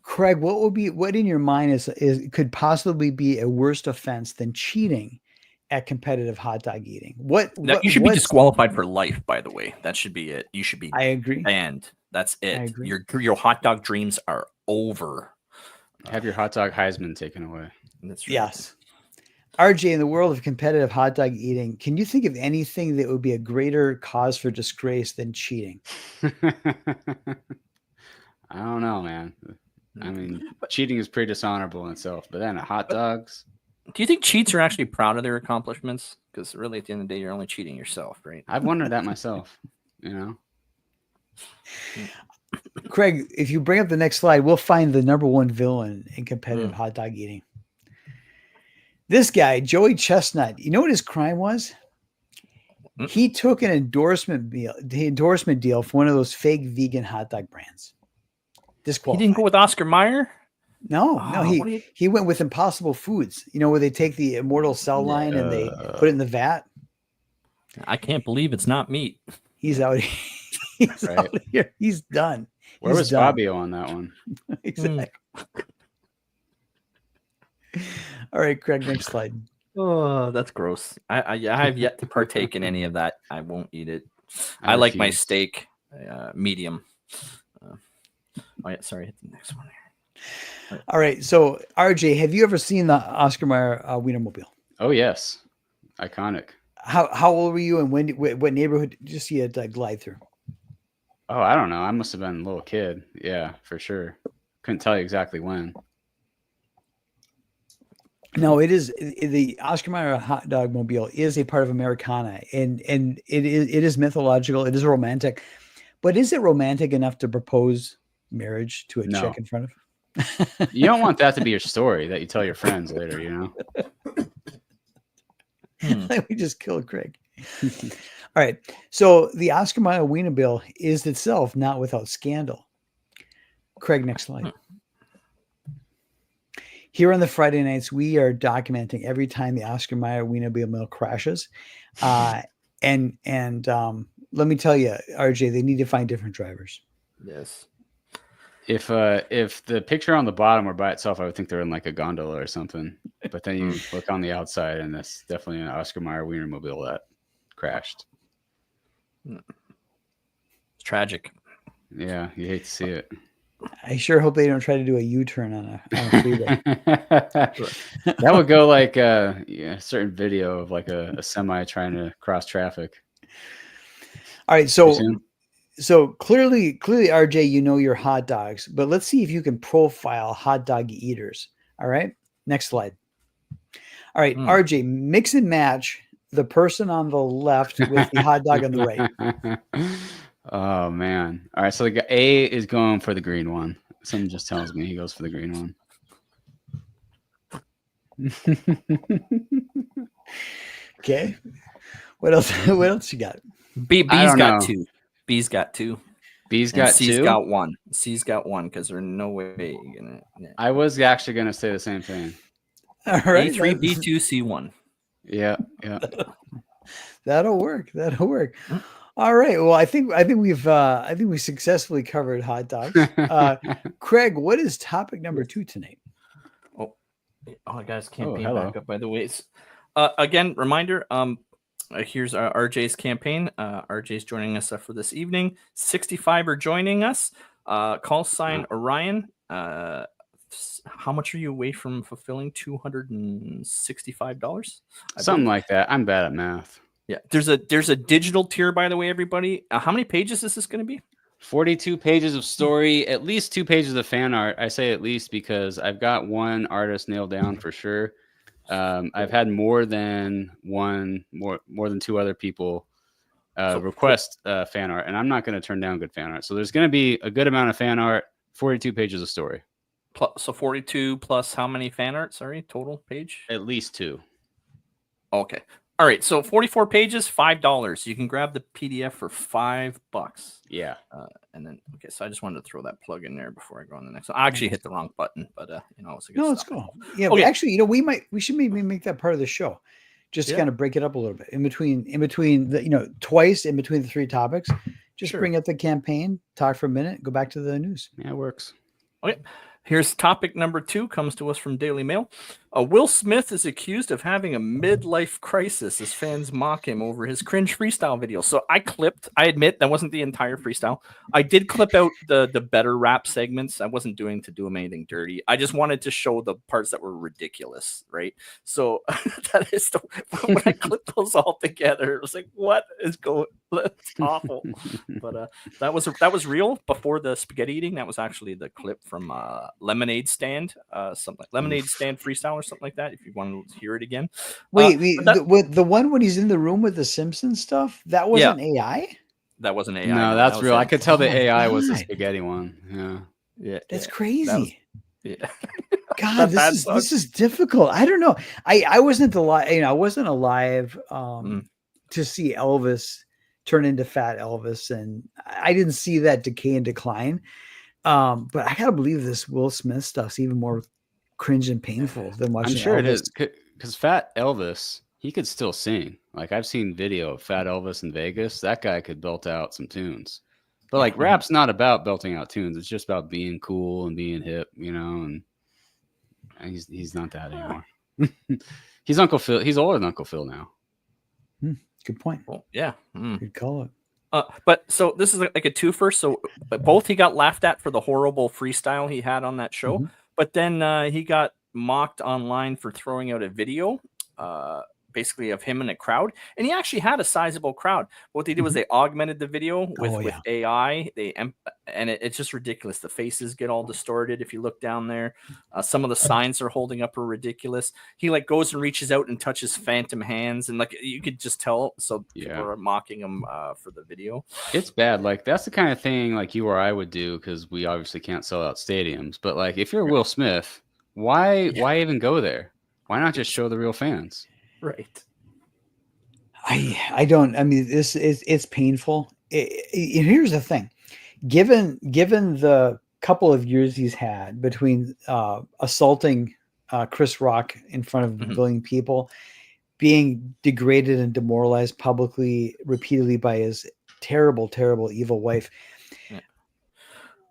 Craig, what in your mind is could possibly be a worse offense than cheating at competitive hot dog eating? You should be disqualified for life, by the way. That should be it. You should be I agree. banned. That's it. I agree. Your hot dog dreams are over. Have your hot dog Heisman taken away. That's right. Yes. RJ, in the world of competitive hot dog eating, can you think of anything that would be a greater cause for disgrace than cheating? I don't know, man. I mean, cheating is pretty dishonorable in itself, but then hot dogs. Do you think cheats are actually proud of their accomplishments? Because really, at the end of the day, you're only cheating yourself, right? I've wondered that myself, you know. Craig, if you bring up the next slide, we'll find the number one villain in competitive hot dog eating. This guy, Joey Chestnut, you know what his crime was? He took an endorsement deal for one of those fake vegan hot dog brands. He didn't go with Oscar Mayer? No, he went with Impossible Foods, you know, where they take the immortal cell line and they put it in the vat. I can't believe it's not meat. He's out. He's out here. He's done. Where was Fabio on that one? Exactly. All right, Craig, next slide. Oh, that's gross. I have yet to partake in any of that. I won't eat it. I like my steak medium. Sorry, hit the next one here. All right, so RJ, have you ever seen the Oscar Mayer Wienermobile? Oh yes, iconic. How old were you, and what neighborhood did you see it glide through? Oh, I don't know. I must have been a little kid. Yeah, for sure. Couldn't tell you exactly when. No, it is the Oscar Mayer hot dog mobile is a part of Americana, and it is mythological. It is romantic, but is it romantic enough to propose marriage to a chick in front of? You don't want that to be your story that you tell your friends later, you know. We just killed Craig. All right, so the Oscar Mayer Wienermobile is itself not without scandal. Craig, next slide. Here on the Friday nights, we are documenting every time the Oscar Mayer Wienermobile crashes. And let me tell you, RJ, they need to find different drivers. Yes. If the picture on the bottom were by itself, I would think they're in like a gondola or something. But then you look on the outside, and that's definitely an Oscar Mayer Wienermobile that crashed. It's tragic. Yeah, you hate to see it. I sure hope they don't try to do a U-turn on a freeway. That would go like a certain video of like a semi trying to cross traffic. All right, so clearly, RJ, you know your hot dogs, but let's see if you can profile hot dog eaters. All right, next slide. All right, RJ, mix and match the person on the left with the hot dog on the right. Oh man! All right, so the guy A is going for the green one. Someone just tells me he goes for the green one. Okay. What else? What else you got? B's got two. B's got two. B's got C's two. got one. C's got one because there's no way you're gonna. Yeah. I was actually gonna say the same thing. All right. A3, B2, C1. Yeah. That'll work. All right. Well, I think we successfully covered hot dogs. Craig, what is topic number 2 tonight? Oh, guys, campaign back up by the way. Again, reminder. Here's RJ's campaign. RJ's joining us for this evening. 65 are joining us. Call sign Orion. How much are you away from fulfilling $265? Something like that. I'm bad at math. Yeah, there's a digital tier, by the way, everybody. How many pages is this going to be? 42 pages of story, at least 2 pages of fan art. I say at least because I've got one artist nailed down for sure. I've had more than 2 other people request fan art, and I'm not going to turn down good fan art. So there's going to be a good amount of fan art. 42 pages of story. So 42 plus how many fan art? Sorry, total page? At least 2. Okay. All right. So 44 pages, $5. You can grab the PDF for $5. Yeah. And then, okay. So I just wanted to throw that plug in there before I go on the next one. I actually hit the wrong button, but it's a good No, it's stuff. cool. Yeah, Okay. but actually, we should maybe make that part of the show, just to kind of break it up a little bit in between the twice in between the 3 topics. Just Sure. bring up the campaign, talk for a minute, go back to the news. Yeah, it works. Okay. Here's topic number 2, comes to us from Daily Mail. Will Smith is accused of having a midlife crisis as fans mock him over his cringe freestyle video. So I admit that wasn't the entire freestyle. I did clip out the better rap segments. I wasn't doing them anything dirty. I just wanted to show the parts that were ridiculous, right? So that is when I clipped those all together, it was like, what is going? That's awful. But that was real before the spaghetti eating. That was actually the clip from Lemonade Stand, something like Lemonade Stand freestyle or something like that. If you want to hear it again. Wait, the one when he's in the room with the Simpsons stuff, that wasn't AI? That wasn't AI. No, that's real. I could tell the Oh my AI was the God. spaghetti one. Yeah. Yeah. That's crazy. Yeah. God, this is difficult. I don't know. I wasn't alive. I wasn't alive to see Elvis turn into Fat Elvis, and I didn't see that decay and decline. But I gotta believe this Will Smith stuff's even more cringe and painful than watching. I'm sure Elvis. it is, because Fat Elvis, he could still sing. Like, I've seen video of Fat Elvis in Vegas. That guy could belt out some tunes. But like, rap's not about belting out tunes. It's just about being cool and being hip, and he's not that anymore. He's Uncle Phil. He's older than Uncle Phil now. Good point. Well, yeah. Good call it. But so this is like a twofer. So both he got laughed at for the horrible freestyle he had on that show, but then he got mocked online for throwing out a video, basically of him in a crowd, and he actually had a sizable crowd. What they did was they augmented the video with AI. And it's just ridiculous. The faces get all distorted if you look down there. Some of the signs they're holding up are ridiculous. He like goes and reaches out and touches phantom hands, and like you could just tell. So people are mocking him for the video. It's bad. Like, that's the kind of thing like you or I would do, because we obviously can't sell out stadiums. But like, if you're Will Smith, why even go there? Why not just show the real fans? Right. I don't. I mean, it's painful. Here's the thing. Given the couple of years he's had between assaulting Chris Rock in front of a million people, being degraded and demoralized publicly repeatedly by his terrible, evil wife. Yeah.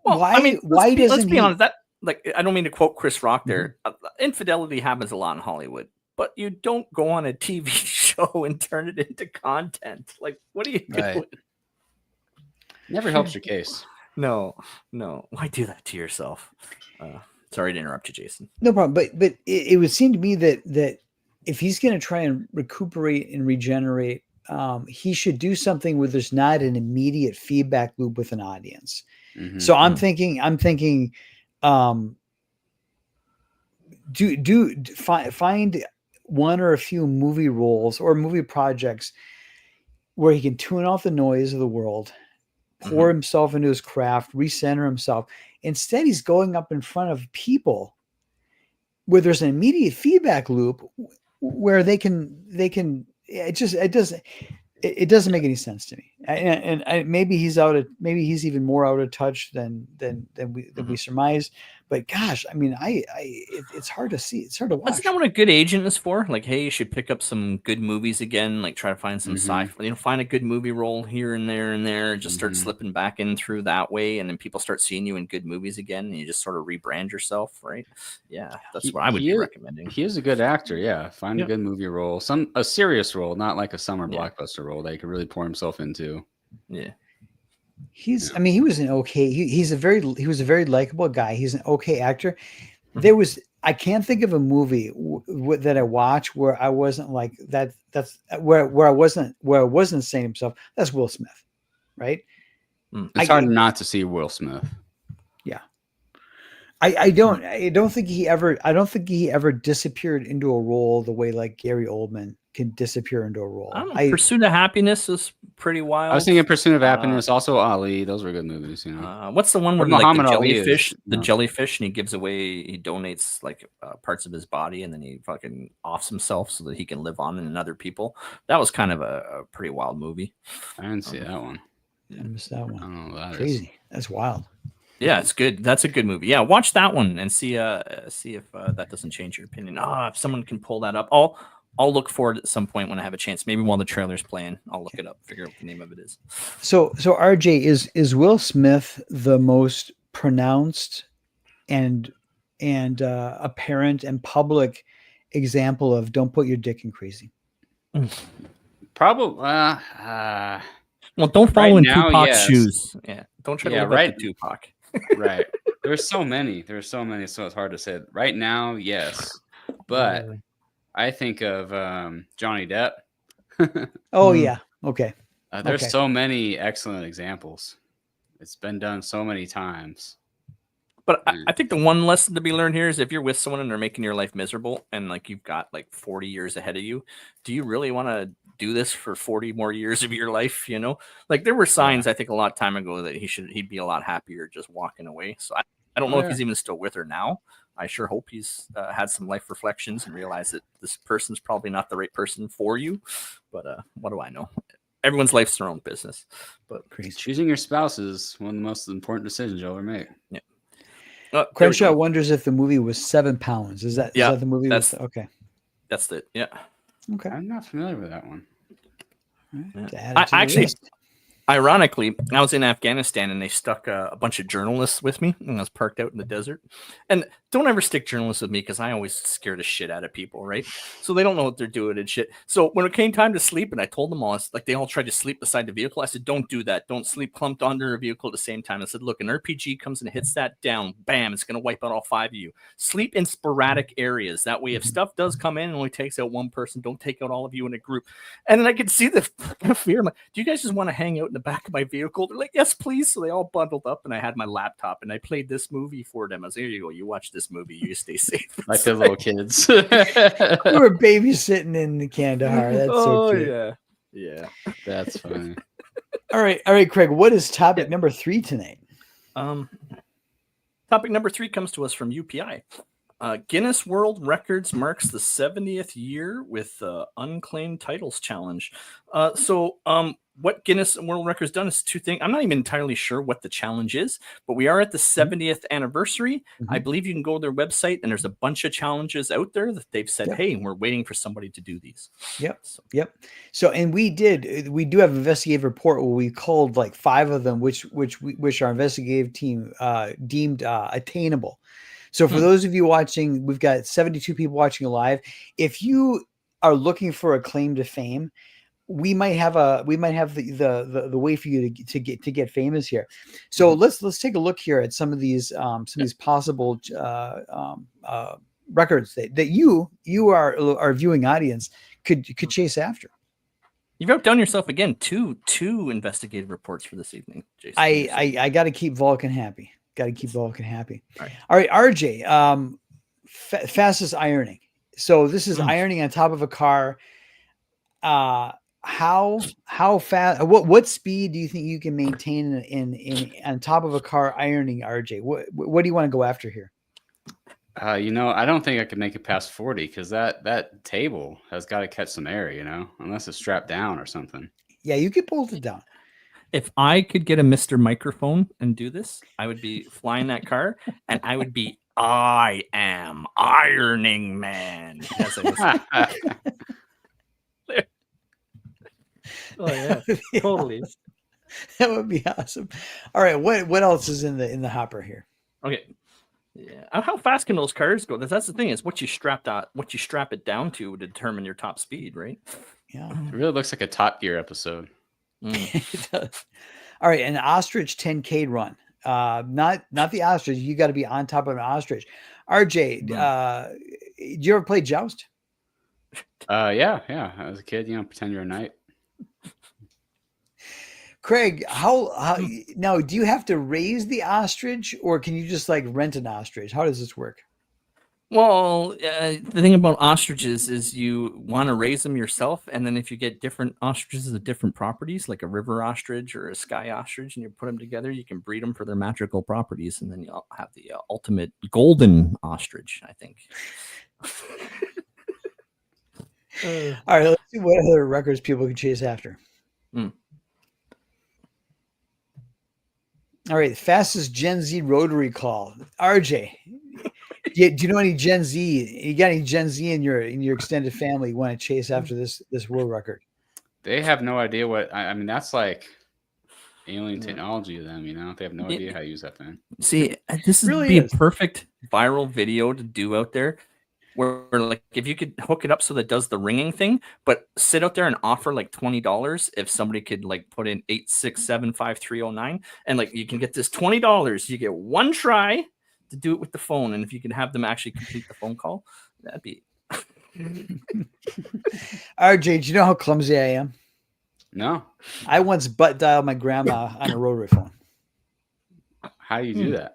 Well, why? I mean, why doesn't let's be honest? That, like, I don't mean to quote Chris Rock there. Infidelity happens a lot in Hollywood, but you don't go on a TV show and turn it into content. Like, what are you doing? Never helps your case. No. Why do that to yourself? Sorry to interrupt you, Jason. No problem. But it would seem to me that if he's going to try and recuperate and regenerate, he should do something where there's not an immediate feedback loop with an audience. So I'm thinking, find one or a few movie roles or movie projects where he can tune off the noise of the world, pour himself into his craft, recenter himself. Instead, he's going up in front of people where there's an immediate feedback loop where they can, it doesn't make any sense to me. And maybe he's even more out of touch than we surmise. But gosh, I mean, it's hard to see. It's hard to watch. That's not what a good agent is for. Like, hey, you should pick up some good movies again. Like, try to find some sci-fi. Find a good movie role here and there and there. And just start slipping back in through that way, and then people start seeing you in good movies again, and you just sort of rebrand yourself, right? Yeah, that's what I would be recommending. He is a good actor. Yeah, find a good movie role, a serious role, not like a summer blockbuster role that he could really pour himself into. Yeah. I mean, he was an okay. He was a very likable guy. He's an okay actor. I can't think of a movie that I watched where I wasn't like that. That's where I wasn't saying himself. That's Will Smith, right? It's hard not to see Will Smith. Yeah, I don't think he ever disappeared into a role the way like Gary Oldman can disappear into a role. I don't know. Pursuit of Happiness is pretty wild. I was thinking Pursuit of Happiness, also Ali. Those were good movies, you know. What's the one where Or like the Muhammad Ali is, jellyfish, you know. and he gives away, he donates like parts of his body, and then he fucking offs himself so that he can live on in other people. That was kind of a pretty wild movie. I didn't see that one. I missed that one. I don't know what that is. Crazy. That's wild. Yeah, it's good. That's a good movie. Yeah, watch that one and see if that doesn't change your opinion. If someone can pull that up, I'll look for it at some point when I have a chance. Maybe while the trailer's playing, I'll look it up, figure out what the name of it is. So RJ, is Will Smith the most pronounced and apparent and public example of don't put your dick in crazy? Probably. Well, don't follow Right in now, Tupac's yes. shoes. Yeah, don't try to Yeah, live right. up to Tupac. Right. There's so many, so it's hard to say. Right now, yes. But I think of Johnny Depp. Oh yeah. Okay. There's Okay. so many excellent examples. It's been done so many times. But I think the one lesson to be learned here is if you're with someone and they're making your life miserable and like you've got like 40 years ahead of you, do you really want to do this for 40 more years of your life? You know, like there were signs I think a lot of time ago that he'd be a lot happier just walking away. So I don't know if he's even still with her now. I sure hope he's had some life reflections and realized that this person's probably not the right person for you. But what do I know? Everyone's life's their own business. But Choosing your spouse is one of the most important decisions you'll ever make. Yeah. Crenshaw wonders if the movie was 7 pounds. Is that the movie? Okay. That's it. Yeah. Okay. I'm not familiar with that one. I actually, ironically, I was in Afghanistan and they stuck a bunch of journalists with me, and I was parked out in the desert. And don't ever stick journalists with me because I always scare the shit out of people, right? So they don't know what they're doing and shit. So when it came time to sleep, and I told them all, it's like they all tried to sleep beside the vehicle. I said, don't do that. Don't sleep clumped under a vehicle at the same time. I said, look, an RPG comes and hits that down. Bam, it's going to wipe out all 5 of you. Sleep in sporadic areas. That way, if stuff does come in and only takes out one person, don't take out all of you in a group. And then I could see the fucking fear. I'm like, do you guys just want to hang out in the back of my vehicle? They're like, yes, please. So they all bundled up, and I had my laptop, and I played this movie for them. I was like, here you go. You watch this movie. You stay safe. Like the little kids. We were babysitting in Kandahar. That's so cute. Yeah. That's funny. All right, Craig. What is topic number 3 tonight? Topic number 3 comes to us from UPI. Guinness World Records marks the 70th year with Unclaimed Titles Challenge. What Guinness World Records done is 2 things. I'm not even entirely sure what the challenge is, but we are at the 70th anniversary. I believe you can go to their website, and there's a bunch of challenges out there that they've said, hey, we're waiting for somebody to do these. Yep. So, and we do have an investigative report where we called like 5 of them, which our investigative team deemed attainable. So for those of you watching, we've got 72 people watching live. If you are looking for a claim to fame, we might have the way for you to get famous here. So let's take a look here at some of these possible records that you our viewing audience could chase after. You've outdone yourself again. Two investigative reports for this evening, Jason. I got to keep Vulcan happy. All right, RJ. Fastest ironing. So this is ironing on top of a car. How fast? What speed do you think you can maintain in on top of a car ironing, RJ? What do you want to go after here? I don't think I could make it past 40 because that table has got to catch some air, unless it's strapped down or something. Yeah, you could bolt it down. If I could get a Mr. Microphone and do this, I would be flying that car, and I would be, I am Ironing Man. Oh yeah, totally. That would be awesome. All right, what else is in the hopper here? Okay, yeah. How fast can those cars go? That's the thing, is what you strap it down to would determine your top speed, right? Yeah, it really looks like a Top Gear episode. It does. All right, an ostrich 10K run. Not the ostrich. You got to be on top of an ostrich. RJ, did you ever play Joust? Yeah. As a kid, pretend you're a knight. Craig, how now? Do you have to raise the ostrich, or can you just like rent an ostrich? How does this work? Well, the thing about ostriches is you want to raise them yourself, and then if you get different ostriches of different properties, like a river ostrich or a sky ostrich, and you put them together, you can breed them for their magical properties, and then you'll have the ultimate golden ostrich, I think. All right, let's see what other records people can chase after. Mm. All right, fastest Gen Z rotary call. RJ, do you know any Gen Z? You got any Gen Z in your extended family want to chase after this world record? They have no idea what I mean. That's like alien technology to them. You know, they have no idea how to use that thing. See, this is Really be a is. perfect viral video to do out there. Where like if you could hook it up so that it does the ringing thing, but sit out there and offer like $20 if somebody could like put in 8675309 and like you can get this $20. You get one try to do it with the phone, and if you can have them actually complete the phone call, that'd be. RJ, do you know how clumsy I am? No, I once butt dialed my grandma on a rotary phone. how do you do that?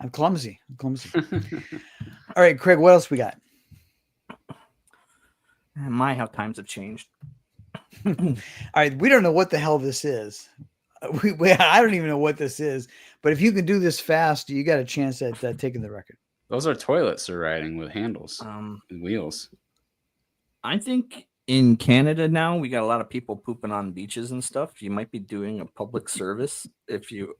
I'm clumsy. All right, Craig, what else we got? My, how times have changed. All right, we don't know what the hell this is. I don't even know what this is. But if you can do this fast, you got a chance at taking the record. Those are toilets they're riding with handles Um, and wheels. I think in Canada now we got a lot of people pooping on beaches and stuff. You might be doing a public service if you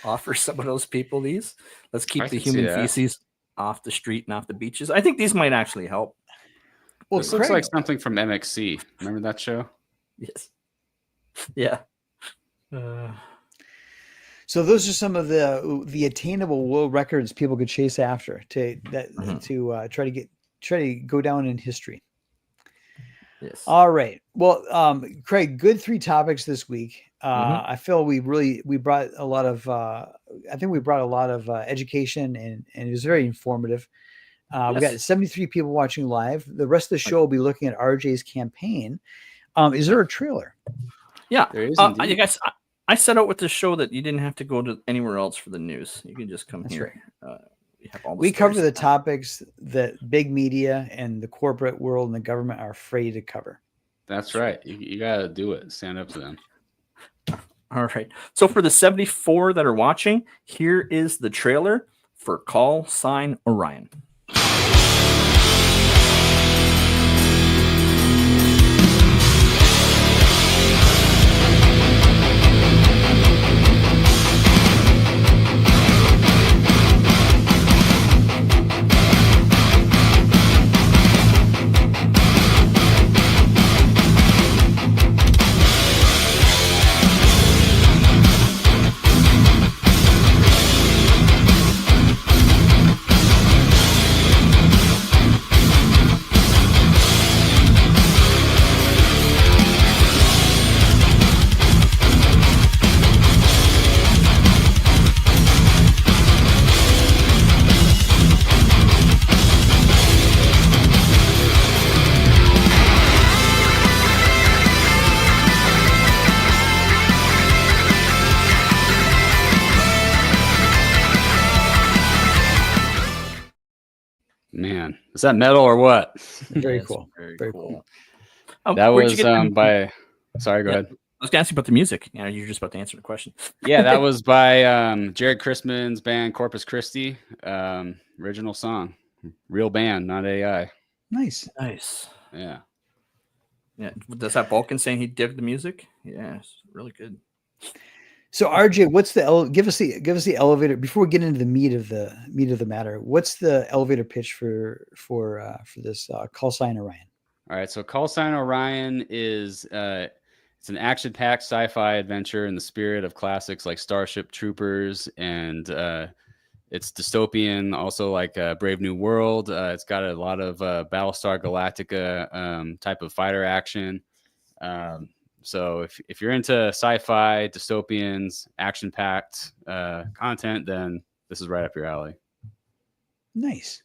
offer some of those people these. Let's keep I the can see human that. feces off the street and off the beaches. I think these might actually help. Well, This looks Craig, like something from MXC. Remember that show? Yes. Yeah. so those are some of the attainable world records people could chase after to try to go down in history. Yes. All right. Well, Craig, good 3 topics this week. Mhm. I feel we brought a lot of education and it was very informative. We got Yes. 73 people watching live. The rest of the show will be looking at RJ's campaign. Is there a trailer? Yeah. There is I indeed. guess I set out with the show that you didn't have to go to anywhere else for the news. You can just come That's here. We have all the We cover stories. the topics that big media and the corporate world and the government are afraid to cover. That's right. You got to do it. Stand up to them. All right. So for the 74 that are watching, here is the trailer for Call Sign Orion. Man, is that metal or what? Very Yes, cool. Very cool. Oh, That where'd you was get them- by. Sorry, go Yeah. ahead. I was going to ask you about the music. Yeah, you're just about to answer the question. Yeah, that was by Jared Christman's band Corpus Christi. Original song, real band, not AI. Nice. Nice. Yeah. Yeah. Does that Vulcan saying he digged the music? Yeah, it's really good. So RJ, what's give us the elevator before we get into the meat of the matter? What's the elevator pitch for this Call Sign Orion? All right. So Call Sign Orion is it's an action-packed sci-fi adventure in the spirit of classics like Starship Troopers, and it's dystopian, also like Brave New World. It's got a lot of Battlestar Galactica type of fighter action. So if you're into sci-fi, dystopians, action-packed content, then this is right up your alley. Nice.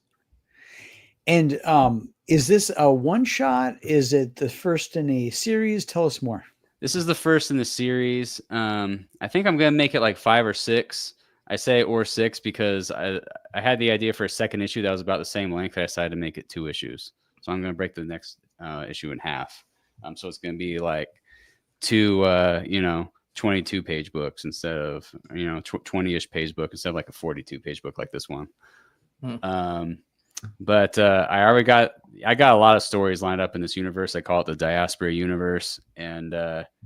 And is this a one shot? Is it the first in a series? Tell us more. This is the first in the series. I think I'm gonna make it like 5 or 6. I say or 6 because I had the idea for a second issue that was about the same length. I decided to make it 2 issues. So I'm going to break the next issue in half. So it's going to be like 2, 22-page books instead of 20-ish page book instead of like a 42-page book like this one. But I got a lot of stories lined up in this universe. I call it the Diaspora universe, and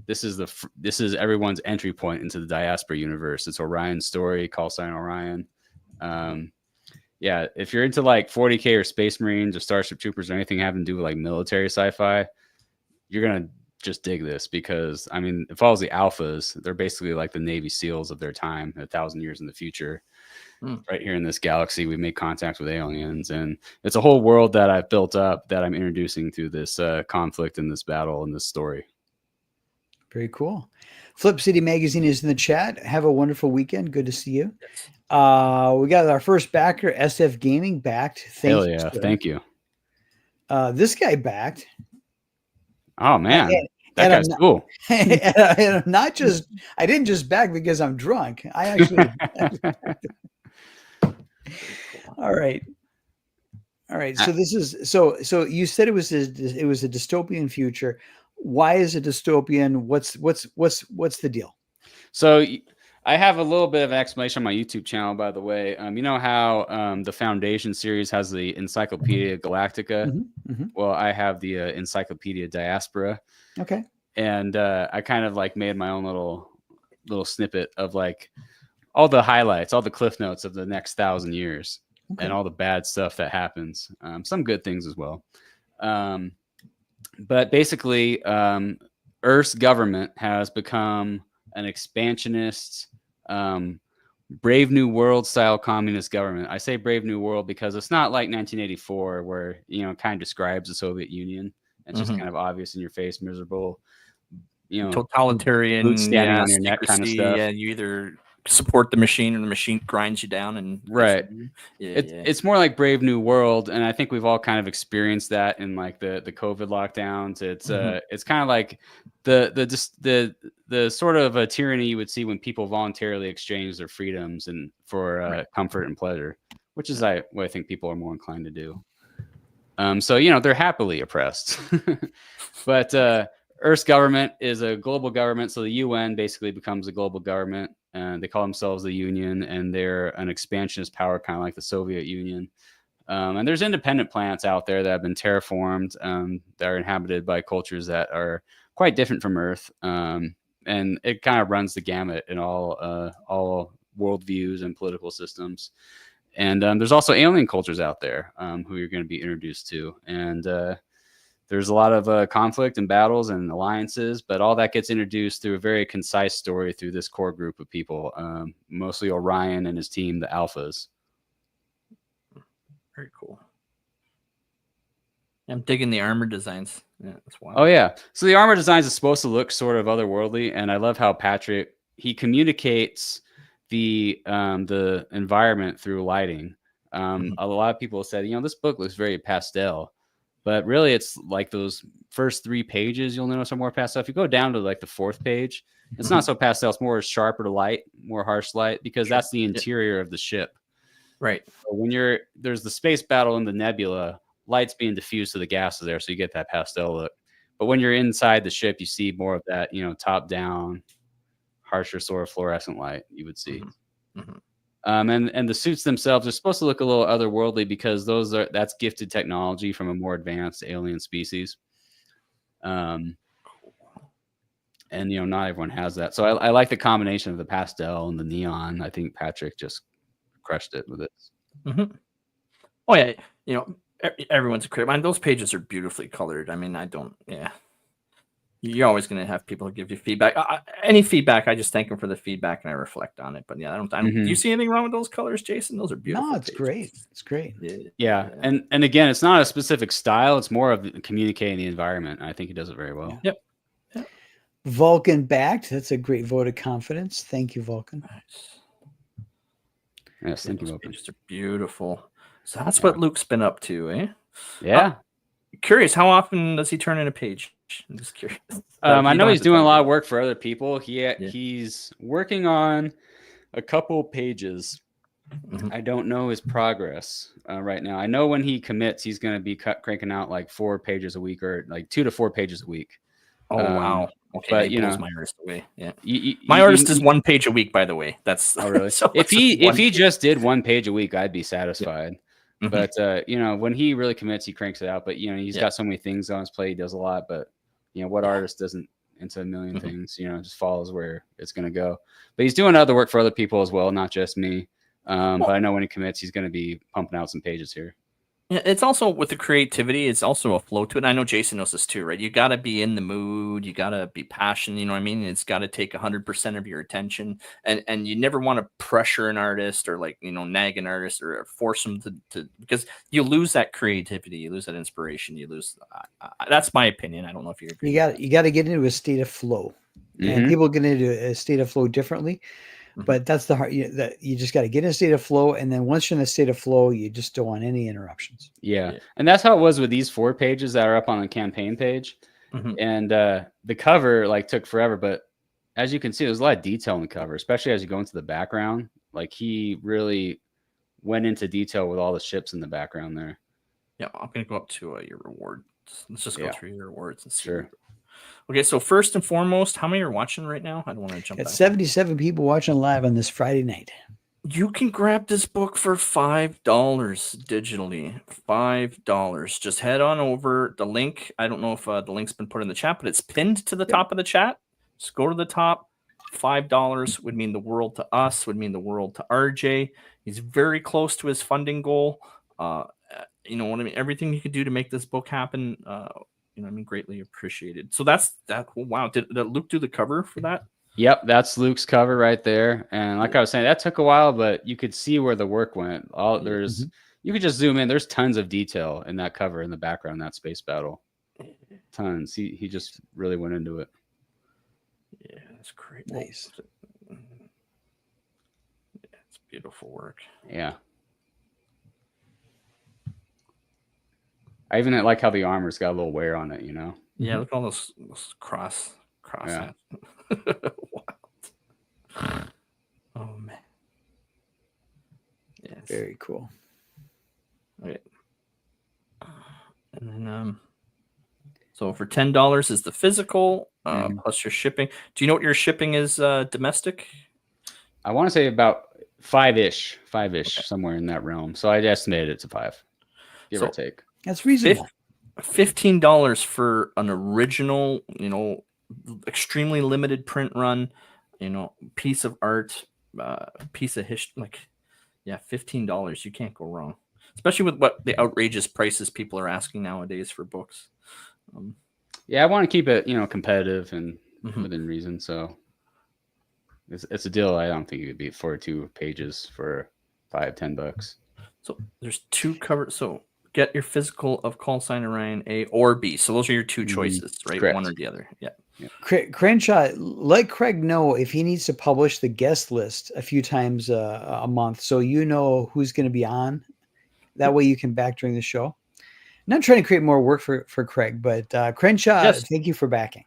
this is everyone's entry point into the Diaspora universe. It's Orion's story, call sign Orion. Yeah, if you're into like 40K or Space Marines or Starship Troopers or anything having to do with like military sci-fi, you're gonna just dig this because I mean it follows the Alphas. They're basically like the Navy SEALs of their time, 1,000 years in the future. Right here in this galaxy, we make contact with aliens, and it's a whole world that I've built up that I'm introducing through this conflict and this battle and this story. Very cool. Flip City Magazine is in the chat. Have a wonderful weekend. Good to see you. We got our first backer, SF Gaming, backed. Hell yeah, thank you. This guy backed. Oh man, that guy's cool. And I'm not just, I didn't just back because I'm drunk. I actually. All right. So this is so you said it was a dystopian future. Why is it dystopian? What's the deal? So I have a little bit of an explanation on my YouTube channel, by the way. You know how the Foundation series has the Encyclopedia Galactica? Well, I have the Encyclopedia Diaspora. Okay. And I kind of like made my own little snippet of like all the highlights, all the cliff notes of the next 1,000 years. And all the bad stuff that happens. Some good things as well. But basically, Earth's government has become an expansionist, Brave New World style communist government. I say Brave New World because it's not like 1984 where, it kind of describes the Soviet Union. It's just kind of obvious in your face, miserable, totalitarian, standing on your neck kind of stuff. Yeah, you either support the machine or the machine grinds you down. And it's more like Brave New World, and I think we've all kind of experienced that in like the COVID lockdowns. It's kind of like the sort of a tyranny you would see when people voluntarily exchange their freedoms and for comfort and pleasure, which is what I think people are more inclined to do. So they're happily oppressed. But Earth's government is a global government, so the UN basically becomes a global government. And they call themselves the Union, and they're an expansionist power, kind of like the Soviet Union. And there's independent planets out there that have been terraformed, that are inhabited by cultures that are quite different from Earth. And it kind of runs the gamut in all worldviews and political systems. And there's also alien cultures out there who you're going to be introduced to. And there's a lot of conflict and battles and alliances, but all that gets introduced through a very concise story through this core group of people, mostly Orion and his team, the Alphas. Very cool. I'm digging the armor designs. Yeah, that's wild. Oh yeah. So the armor designs is supposed to look sort of otherworldly, and I love how Patrick, he communicates the environment through lighting. A lot of people said, this book looks very pastel. But really, it's like those first 3 pages, you'll notice are more pastel. If you go down to like the 4th page, it's not so pastel. It's more sharper light, more harsh light, because that's the interior of the ship. Right. So when there's the space battle in the nebula, light's being diffused to the gases there, so you get that pastel look. But when you're inside the ship, you see more of that, top down, harsher sort of fluorescent light you would see. And the suits themselves are supposed to look a little otherworldly because that's gifted technology from a more advanced alien species. And not everyone has that. So I like the combination of the pastel and the neon. I think Patrick just crushed it with it. Oh yeah, everyone's a critic. I mean, those pages are beautifully colored. I mean, you're always going to have people who give you feedback. Any feedback, I just thank them for the feedback and I reflect on it. But yeah, I don't. Do you see anything wrong with those colors, Jason? Those are beautiful. No, it's pages. great. It's great. Yeah. And again, it's not a specific style. It's more of communicating the environment. I think he does it very well. Yep. Vulcan backed. That's a great vote of confidence. Thank you, Vulcan. Nice. Yes, thank you, Vulcan. Pages are beautiful. So that's what Luke's been up to, eh? Yeah. Curious, how often does he turn in a page? I'm just curious. I know he's doing a lot of work for other people. He's working on a couple pages. Mhm. I don't know his progress right now. I know when he commits, he's going to be cranking out like 4 pages a week, or like 2 to 4 pages a week. Oh wow. Okay, but that you blows know, my artist away. Yeah. you, My artist is 1 page a week, by the way. That's oh really? so if it's just he one- just did 1 page a week, I'd be satisfied. Mhm. But you know, when he really commits, he cranks it out. But you know, he's Yeah. got so many things on his plate. He does a lot. But you know, what artist doesn't into a million Mhm. things? You know, just follows where it's going to go. But he's doing other work for other people as well, not just me. But I know when he commits, he's going to be pumping out some pages here. Yeah, it's also with the creativity, it's also a flow to it. And I know Jason knows this too, right? You got to be in the mood, you got to be passionate, you know what I mean? It's got to take 100% of your attention, and you never want to pressure an artist or like, you know, nag an artist or force them to because you lose that creativity, you lose that inspiration, you lose that's my opinion. I don't know if you agree. You got to get into a state of flow, and Mhm. people get into a state of flow differently. Mhm. But that's the hard. You just got to get in a state of flow, and then once you're in a state of flow, you just don't want any interruptions. Yeah. Yeah. And that's how it was with these 4 pages that are up on the campaign page. Mhm. And the cover like took forever, but as you can see, there's a lot of detail in the cover, especially as you go into the background. Like he really went into detail with all the ships in the background there. Yeah, I'm gonna go up to your reward. Let's just go Yeah. through your rewards and see. Sure. Okay, so first and foremost, how many are watching right now? I don't want to jump Got back. 77 people watching live on this Friday night. You can grab this book for $5 digitally. $5. Just head on over the link. I don't know if the link's been put in the chat, but it's pinned to the top of the chat. Just go to the top. $5 would mean the world to us, would mean the world to RJ. He's very close to his funding goal. You know what I mean? Everything you could do to make this book happen, you know, I mean, greatly appreciated. So that's that. Oh, wow. Did Luke do the cover for that? Yep, that's Luke's cover right there. And like I was saying, that took a while, but you could see where the work went. You could just zoom in. There's tons of detail in that cover in the background, that space battle. Tons. He just really went into it. Yeah, that's great. Nice. Yeah, it's beautiful work. Yeah. I even like how the armor's got a little wear on it, you know? Yeah, look at all those cross. Yeah. Wild. Oh man. Yes. Very cool. Okay. And then so for $10 is the physical plus your shipping. Do you know what your shipping is domestic? I want to say about five-ish, somewhere in that realm. So I estimated it to 5, give or take. That's reasonable. $15 for an original, you know, extremely limited print run, you know, piece of art, piece of history. Like, yeah, $15. You can't go wrong, especially with what the outrageous prices people are asking nowadays for books. Yeah, I want to keep it, you know, competitive and Mhm. within reason. So it's a deal. I don't think it would be 42 pages for $5-10. So there's 2 covers. So get your physical of Call Sign Orion A or B. So those are your 2 choices, right? Correct. One or the other. Yeah. Crenshaw, let Craig know if he needs to publish the guest list a few times a month, so you know who's going to be on. That way you can back during the show. Not trying to create more work for Craig, but Crenshaw, Yes. thank you for backing.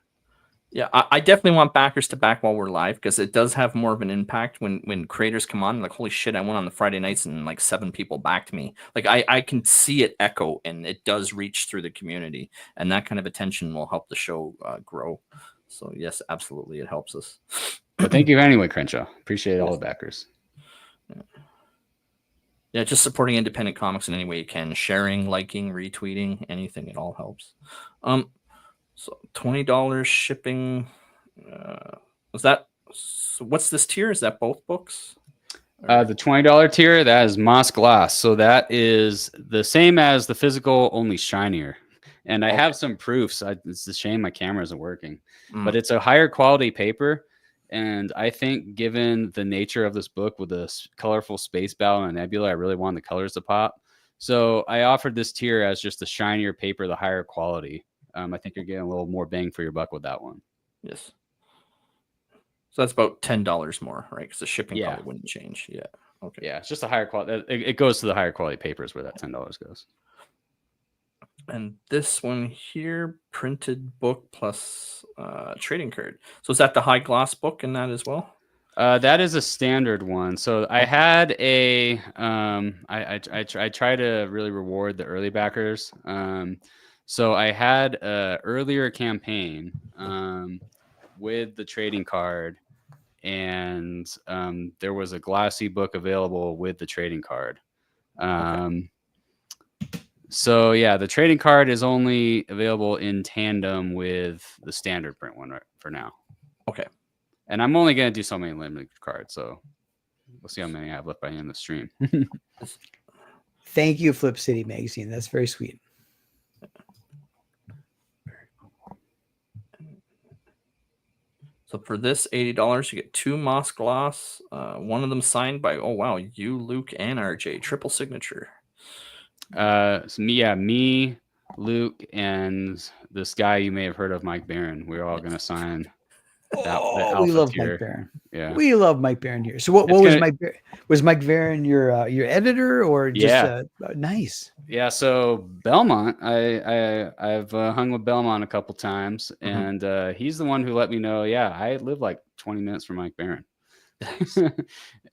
Yeah, I definitely want backers to back while we're live because it does have more of an impact when creators come on. Like, holy shit, I went on the Friday nights and like 7 people backed me. Like, I can see it echo and it does reach through the community, and that kind of attention will help the show grow. So yes, absolutely, it helps us. But thank you anyway, Crenshaw. Appreciate all the backers. Yeah, just supporting independent comics in any way you can, sharing, liking, retweeting, anything, it all helps. So $20 shipping. Was that? So what's this tier? Is that both books? The $20 tier, that is Moss Glass. So that is the same as the physical, only shinier. And I have some proofs. It's a shame my camera isn't working, but it's a higher quality paper. And I think given the nature of this book with the colorful space battle and nebula, I really want the colors to pop. So I offered this tier as just the shinier paper, the higher quality. I think you're getting a little more bang for your buck with that one. Yes. So that's about $10 more, right? Because the shipping Yeah. probably wouldn't change. Yeah. Okay. Yeah, it's just a higher quality. It goes to the higher quality papers where that $10 goes. And this one here, printed book plus trading card. So is that the high gloss book in that as well? That is a standard one. So I had a I try to really reward the early backers. So I had a earlier campaign with the trading card, and there was a glossy book available with the trading card. So yeah, the trading card is only available in tandem with the standard print one for now. Okay. And I'm only going to do so many limited cards, so we'll see how many I have left by the end of the stream. Thank you, Flip City Magazine. That's very sweet. So for this $80, you get 2 Moss Gloss. One of them signed by, oh wow, you, Luke, and RJ. Triple signature. So me, Luke, and this guy you may have heard of, Mike Barron. We're all going to sign. We alpha love tier. Mike Barron. Yeah, we love Mike Barron here. So what was Mike Barron? Was Mike Barron your editor or just nice? Yeah. So Belmont, I've hung with Belmont a couple times, and he's the one who let me know. Yeah, I live like 20 minutes from Mike Barron.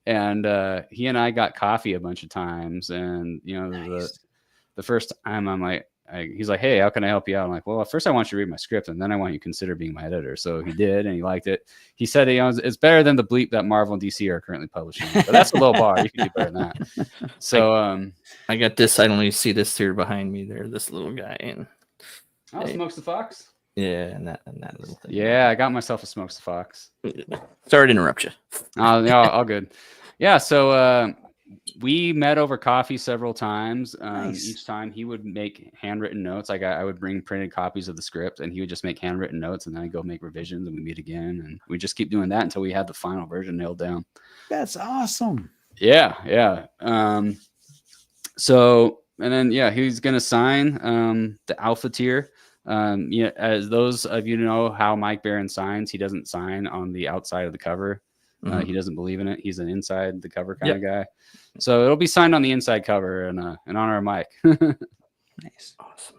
And he and I got coffee a bunch of times, and the first time I'm like, he's like, hey, how can I help you out? I'm like, well, first I want you to read my script, and then I want you to consider being my editor. So he did, and he liked it. He said, it's better than the bleep that Marvel and DC are currently publishing. But that's a low bar. You can do better than that. So I got this. I don't even see this here behind me there, this little guy. And Smokes the Fox. Yeah, and that little thing. Yeah, I got myself a Smokes the Fox. Sorry to interrupt you. All good. Yeah, so we met over coffee several times. Nice. Each time he would make handwritten notes. Like I would bring printed copies of the script, and he would just make handwritten notes, and then I'd go make revisions, and we meet again, and we just keep doing that until we had the final version nailed down. That's awesome. Yeah. So, and then he's gonna sign the alpha tier. As those of you know how Mike Barron signs, he doesn't sign on the outside of the cover. He doesn't believe in it. He's an inside the cover kind of guy. So it'll be signed on the inside cover in honor of Mike. Nice. Awesome.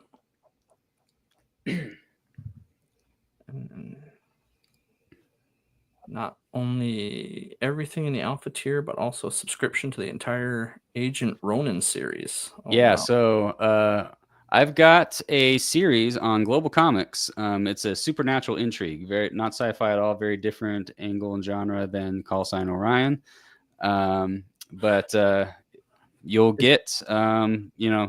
Not only everything in the alpha tier, but also a subscription to the entire Agent Ronin series. Wow. So I've got a series on Global Comics. It's a supernatural intrigue, very not sci-fi at all, very different angle and genre than Call Sign Orion. But you'll get, you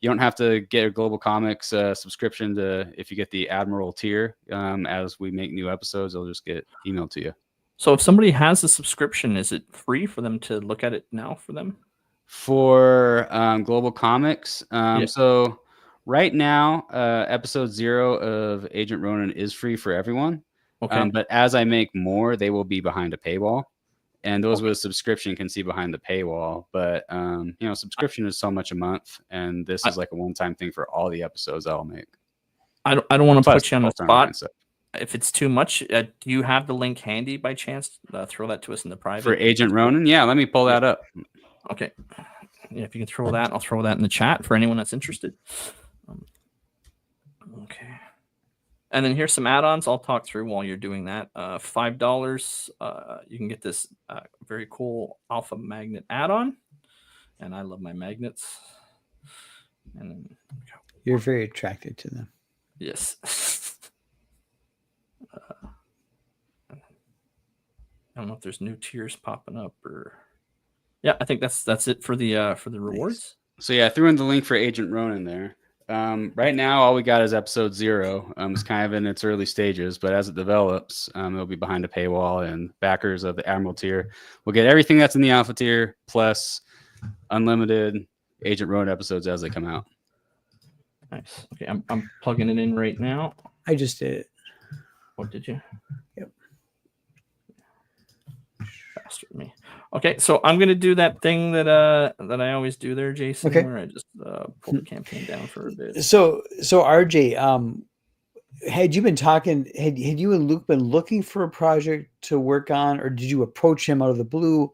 don't have to get a Global Comics subscription if you get the Admiral tier. As we make new episodes, they'll just get emailed to you. So if somebody has a subscription, is it free for them to look at it now for them? For Global Comics, so right now, episode 0 of Agent Ronin is free for everyone. Okay. But as I make more, they will be behind a paywall. And those with subscription can see behind the paywall. But, subscription is so much a month. And this is like a one-time thing for all the episodes I'll make. I don't want to put you on the spot. Stuff. If it's too much, do you have the link handy by chance? Throw that to us in the private. For Agent Ronin? Yeah, let me pull that up. Okay. Yeah, if you can throw that, I'll throw that in the chat for anyone that's interested. Okay. And then here's some add-ons I'll talk through while you're doing that. $5, you can get this very cool Alpha Magnet add-on. And I love my magnets. And then, You're very attracted to them. yes. I don't know if there's new tiers popping up or... Yeah, I think that's it for the rewards. So yeah, I threw in the link for Agent Ronin there. Right now, all we got is episode 0. It's kind of in its early stages, but as it develops, it'll be behind a paywall, and backers of the Admiral tier will get everything that's in the Alpha tier plus unlimited Agent Ronin episodes as they come out. Nice. Okay, I'm plugging it in right now. I just did it. What did you? Yep. Faster than me. Okay, so I'm gonna do that thing that I always do there, Jason, where I just pull the campaign down for a bit. So RJ, had you been talking? Had you and Luke been looking for a project to work on, or did you approach him out of the blue?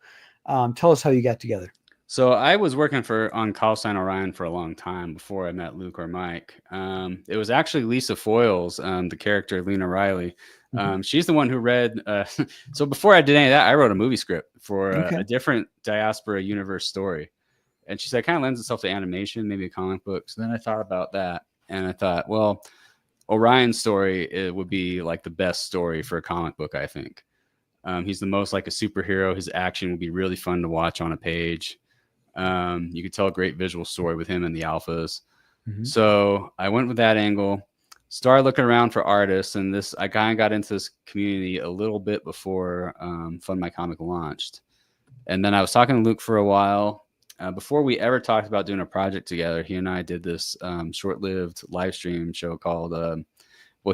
Tell us how you got together. So I was working on Call Sign Orion for a long time before I met Luke or Mike. It was actually Lisa Foyles, the character Lena Riley. She's the one who read. So before I did any of that, I wrote a movie script for a different Diaspora universe story. And she said, it kind of lends itself to animation, maybe a comic book. So then I thought about that. And I thought, well, Orion's story, it would be like the best story for a comic book, I think. He's the most like a superhero. His action would be really fun to watch on a page. You could tell a great visual story with him and the alphas. So I went with that angle. Started looking around for artists, and I kind of got into this community a little bit before Fund My Comic launched. And then I was talking to Luke for a while. Before we ever talked about doing a project together, he and I did this short-lived live stream show called,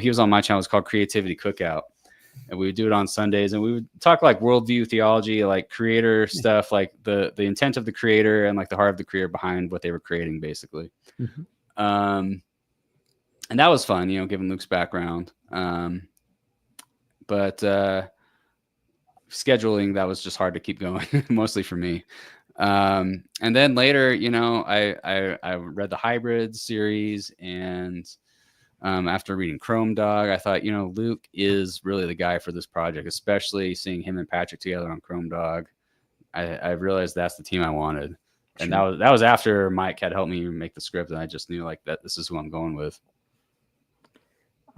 he was on my channel. It's called Creativity Cookout. And we would do it on Sundays, and we would talk like worldview theology, like creator stuff, like the intent of the creator and like the heart of the creator behind what they were creating, basically. And that was fun, given Luke's background. But scheduling, that was just hard to keep going, mostly for me. And then later, I read the Hybrid series, and after reading Chrome Dog, I thought, Luke is really the guy for this project, especially seeing him and Patrick together on Chrome Dog. I realized that's the team I wanted. And that was after Mike had helped me make the script, and I just knew like that this is who I'm going with.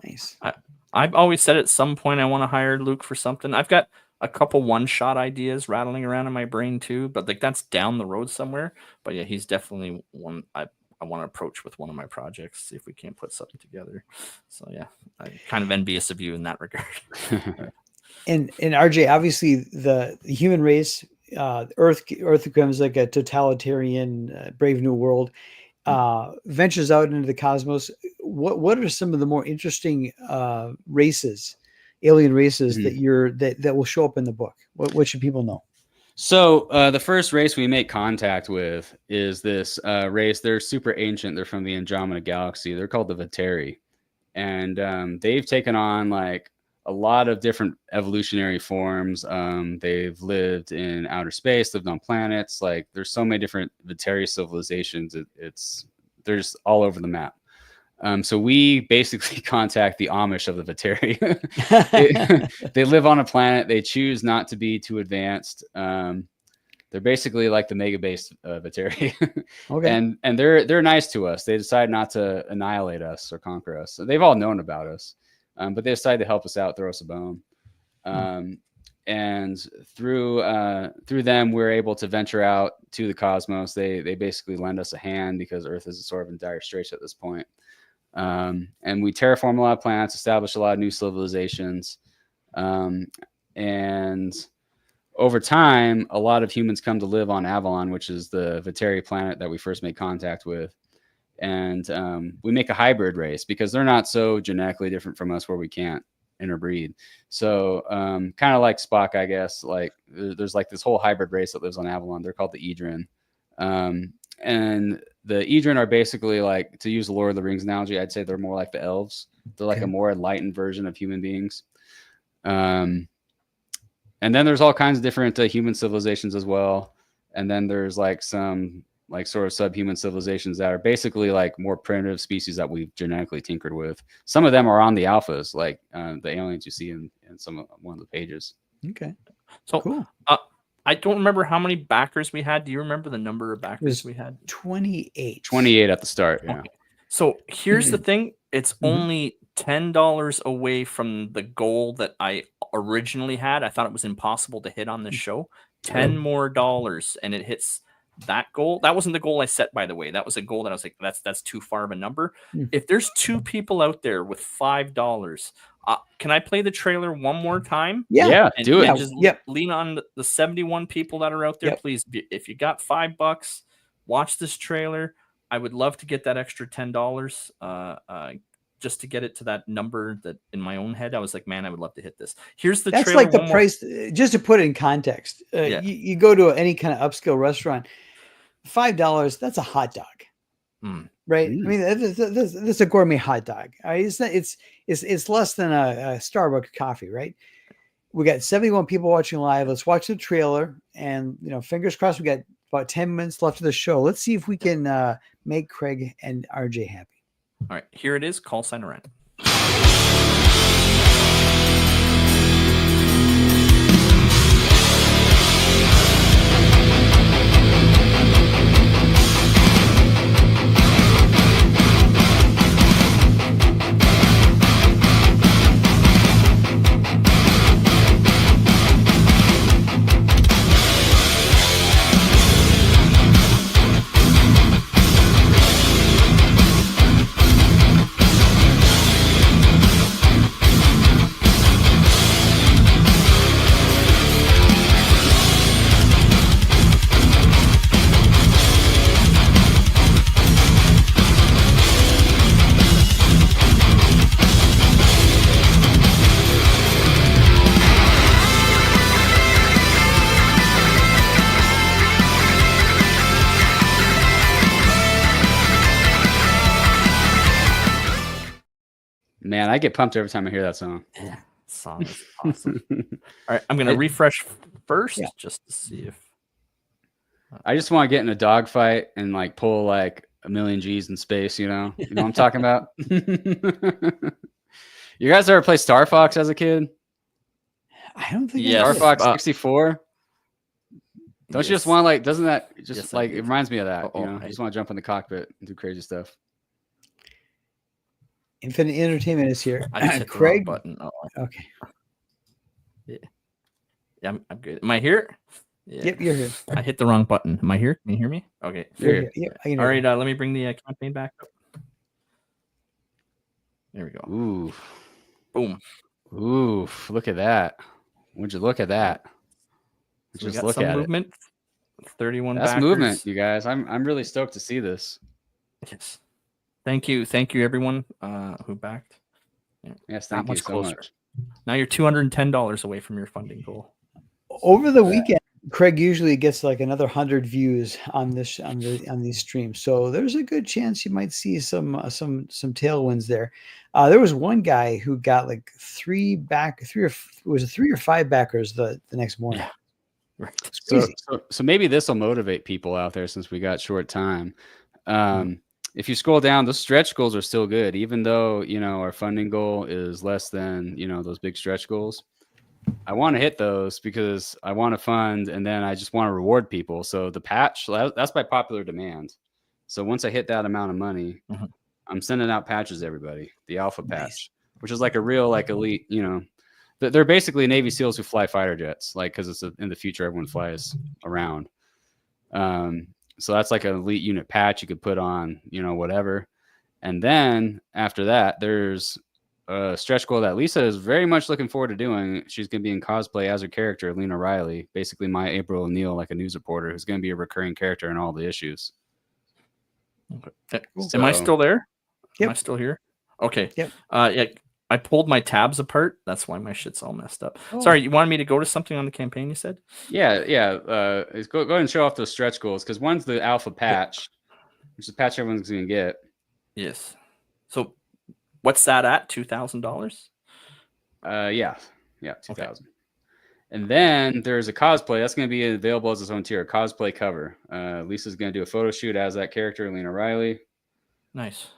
Nice. I've always said at some point I want to hire Luke for something. I've got a couple one-shot ideas rattling around in my brain too, but like that's down the road somewhere. But yeah, he's definitely one I want to approach with one of my projects, see if we can't put something together. So yeah, I'm kind of envious of you in that regard. And RJ, obviously the human race, Earth becomes like a totalitarian, Brave New World, ventures out into the cosmos. What are some of the more interesting races, alien races that will show up in the book? What should people know? So the first race we make contact with is this race. They're super ancient. They're from the Andromeda Galaxy. They're called the Vateri. And they've taken on like a lot of different evolutionary forms. They've lived in outer space, lived on planets. Like there's so many different Vateri civilizations. There's all over the map. So we basically contact the Amish of the Vateri. They live on a planet. They choose not to be too advanced. They're basically like the mega base Vateri. Okay. And they're nice to us. They decide not to annihilate us or conquer us. So they've all known about us, but they decide to help us out, throw us a bone. And through them, we're able to venture out to the cosmos. They basically lend us a hand because Earth is sort of in dire straits at this point. And we terraform a lot of planets, establish a lot of new civilizations. And over time, a lot of humans come to live on Avalon, which is the Vateri planet that we first made contact with. And we make a hybrid race because they're not so genetically different from us where we can't interbreed. So kind of like Spock, I guess, like there's like this whole hybrid race that lives on Avalon. They're called the Edrin. And the Edrin are basically like, to use the Lord of the Rings analogy, I'd say they're more like the elves. They're like a more enlightened version of human beings. And then there's all kinds of different human civilizations as well. And then there's like some like sort of subhuman civilizations that are basically like more primitive species that we've genetically tinkered with. Some of them are on the alphas, like the aliens you see in one of the pages. Okay. So cool. I don't remember how many backers we had. Do you remember the number of backers we had? 28. 28 at the start. Yeah. Okay. So here's the thing. It's only $10 away from the goal that I originally had. I thought it was impossible to hit on this show. $10 more, and it hits that goal. That wasn't the goal I set, by the way. That was a goal that I was like, that's too far of a number. If there's 2 people out there with $5, can I play the trailer one more time? Yeah, do it. Just lean on the 71 people that are out there. Please, if you got $5, watch this trailer. I would love to get that extra $10 just to get it to that number that in my own head, I was like, man, I would love to hit this. Here's the That's trailer. like the price, just to put it in context. You go to any kind of upscale restaurant, $5, that's a hot dog. Right? I mean, that's a gourmet hot dog. It's less than a Starbucks coffee, right? We got 71 people watching live. Let's watch the trailer, and fingers crossed. We got about 10 minutes left of the show. Let's see if we can make Craig and RJ happy. All right, here it is. Call sign around. Man, I get pumped every time I hear that song. Yeah, song is awesome. All right, I'm gonna refresh first just to see if I just want to get in a dogfight and like pull like a million G's in space. You know what I'm talking about. You guys ever play Star Fox as a kid? I don't think. Yes. Star Fox 64. Don't you just want to like? Doesn't that just Yes, I like do. it reminds me of that? Uh-oh, You know, I just want to jump in the cockpit and do crazy stuff. Infinite Entertainment is here. I just hit Craig. the wrong button. Oh, Okay. yeah, I'm good. Am I here? Yeah. Yep, you're here. I hit the wrong button. Am I here? Can you hear me? Okay. You're here. Yep, I can All hear right. Let me bring the campaign back up. There we go. Ooh, Boom. ooh! Look at that. Would you look at that? So we Just got look some at movement. 31 it. That's backers. movement, you guys. I'm really stoked to see this. Yes. Thank you, everyone who backed. Yes, Not thank you much so closer. much. Now you're $210 away from your funding goal. Over the weekend, Craig usually gets like another 100 views on this on these streams, so there's a good chance you might see some tailwinds there. There was one guy who got like three or five backers the next morning. Yeah. Right. It's So, crazy. so maybe this will motivate people out there since we got short time. If you scroll down, those stretch goals are still good, even though our funding goal is less than those big stretch goals. I want to hit those because I want to fund, and then I just want to reward people. So the patch, that's by popular demand. So once I hit that amount of money, I'm sending out patches to everybody. The Alpha patch, which is like a real like elite. They're basically Navy SEALs who fly fighter jets, like because it's in the future everyone flies around. So that's like an elite unit patch you could put on, whatever. And then after that, there's a stretch goal that Lisa is very much looking forward to doing. She's going to be in cosplay as her character, Lena Riley, basically my April O'Neil, like a news reporter who's going to be a recurring character in all the issues. Okay. Am I still there? Yep. Am I still here? Okay. Yep. Yeah, I pulled my tabs apart. That's why my shit's all messed up. Oh. Sorry, you wanted me to go to something on the campaign, you said? Yeah. Go ahead and show off those stretch goals because one's the Alpha patch, which is the patch everyone's going to get. Yes. So what's that at? $2,000? Yeah, 2,000. Okay. And then there's a cosplay that's going to be available as its own tier, a cosplay cover. Lisa's going to do a photo shoot as that character, Lena Riley. Nice.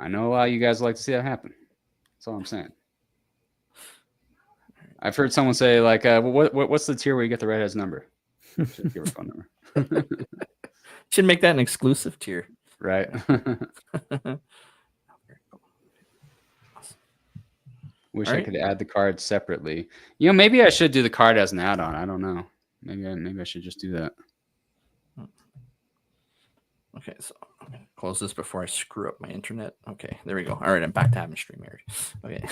I know a lot of you guys would like to see that happen. That's all I'm saying. I've heard someone say, like, what's the tier where you get the redhead's number? Should give her phone number. Should make that an exclusive tier. Right. Wish I could add the card separately. Maybe I should do the card as an add-on. I don't know. Maybe I should just do that. Okay, so I'm gonna close this before I screw up my internet. Okay, there we go. All right, I'm back to having StreamYard. Okay.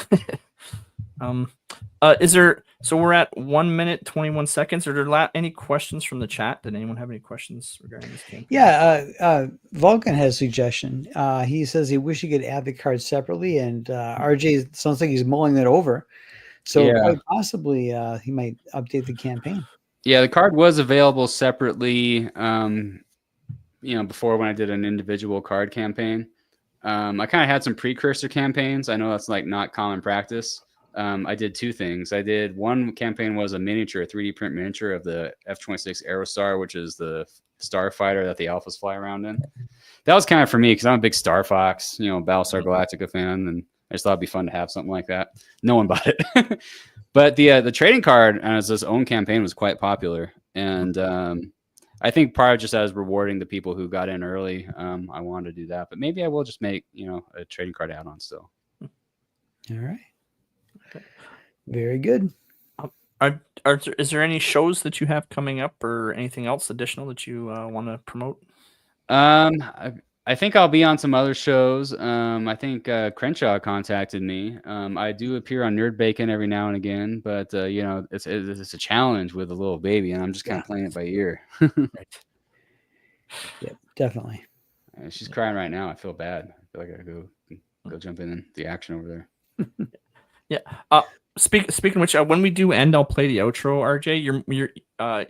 Is there? So we're at 1 minute 21 seconds. Are there any questions from the chat? Did anyone have any questions regarding this game? Yeah, Vulcan has a suggestion. He says he wish he could add the card separately, and RJ sounds like he's mulling it over. So quite possibly he might update the campaign. Yeah, the card was available separately. Before when I did an individual card campaign. I kind of had some precursor campaigns. I know that's like not common practice. I did two things. One campaign was a miniature, a 3D print miniature of the F-26 Aerostar, which is the starfighter that the Alphas fly around in. That was kind of for me because I'm a big Star Fox, Battlestar Galactica fan, and I just thought it'd be fun to have something like that. No one bought it. But the trading card as its own campaign was quite popular. And I think prior just as rewarding the people who got in early, I wanted to do that. But maybe I will just make, a trading card add-on still. All right. Very good. Is there any shows that you have coming up or anything else additional that you want to promote? I think I'll be on some other shows. I think Crenshaw contacted me. I do appear on Nerd Bacon every now and again, but it's a challenge with a little baby, and I'm just kind of playing it by ear. Right. Yeah, definitely. She's crying right now. I feel bad. I feel like I gotta go jump in the action over there. Yeah. speaking of which, when we do end, I'll play the outro. RJ,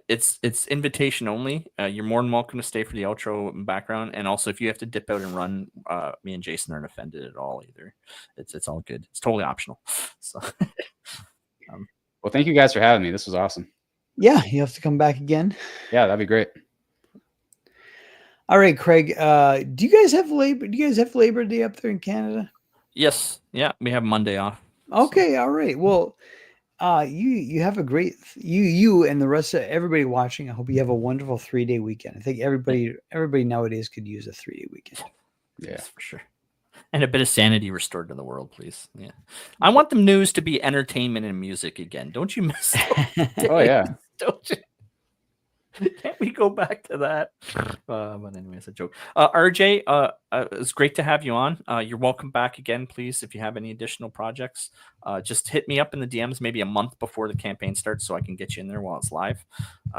it's invitation only. You're more than welcome to stay for the outro in background, and also if you have to dip out and run, me and Jason aren't offended at all either. It's all good. It's totally optional. So, Well, thank you guys for having me. This was awesome. Yeah, you have to come back again. Yeah, that'd be great. All right, Craig. Do you guys have Labor Day up there in Canada? yes, yeah, we have Monday off. Okay, all right. Well, you have a great you and the rest of everybody watching. I hope you have a wonderful 3-day weekend. I think everybody nowadays could use a 3-day weekend. Yeah, Yes, for sure. And a bit of sanity restored to the world, please. Yeah, I want the news to be entertainment and music again. Don't you miss? Oh yeah. Don't you? Can't we go back to that? But anyway, it's a joke. RJ, it's great to have you on. You're welcome back again, please. If you have any additional projects, just hit me up in the DMs maybe a month before the campaign starts so I can get you in there while it's live.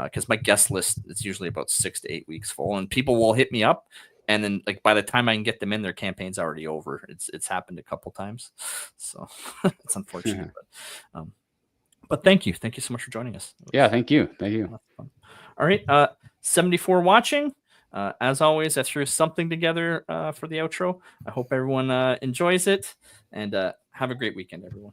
Because my guest list is usually about 6 to 8 weeks full, and people will hit me up, and then like by the time I can get them in, their campaign's already over. It's happened a couple times, so it's unfortunate. But thank you so much for joining us. Yeah, thank you. Thank you. All right, 74 watching. As always, I threw something together for the outro. I hope everyone enjoys it, and have a great weekend, everyone.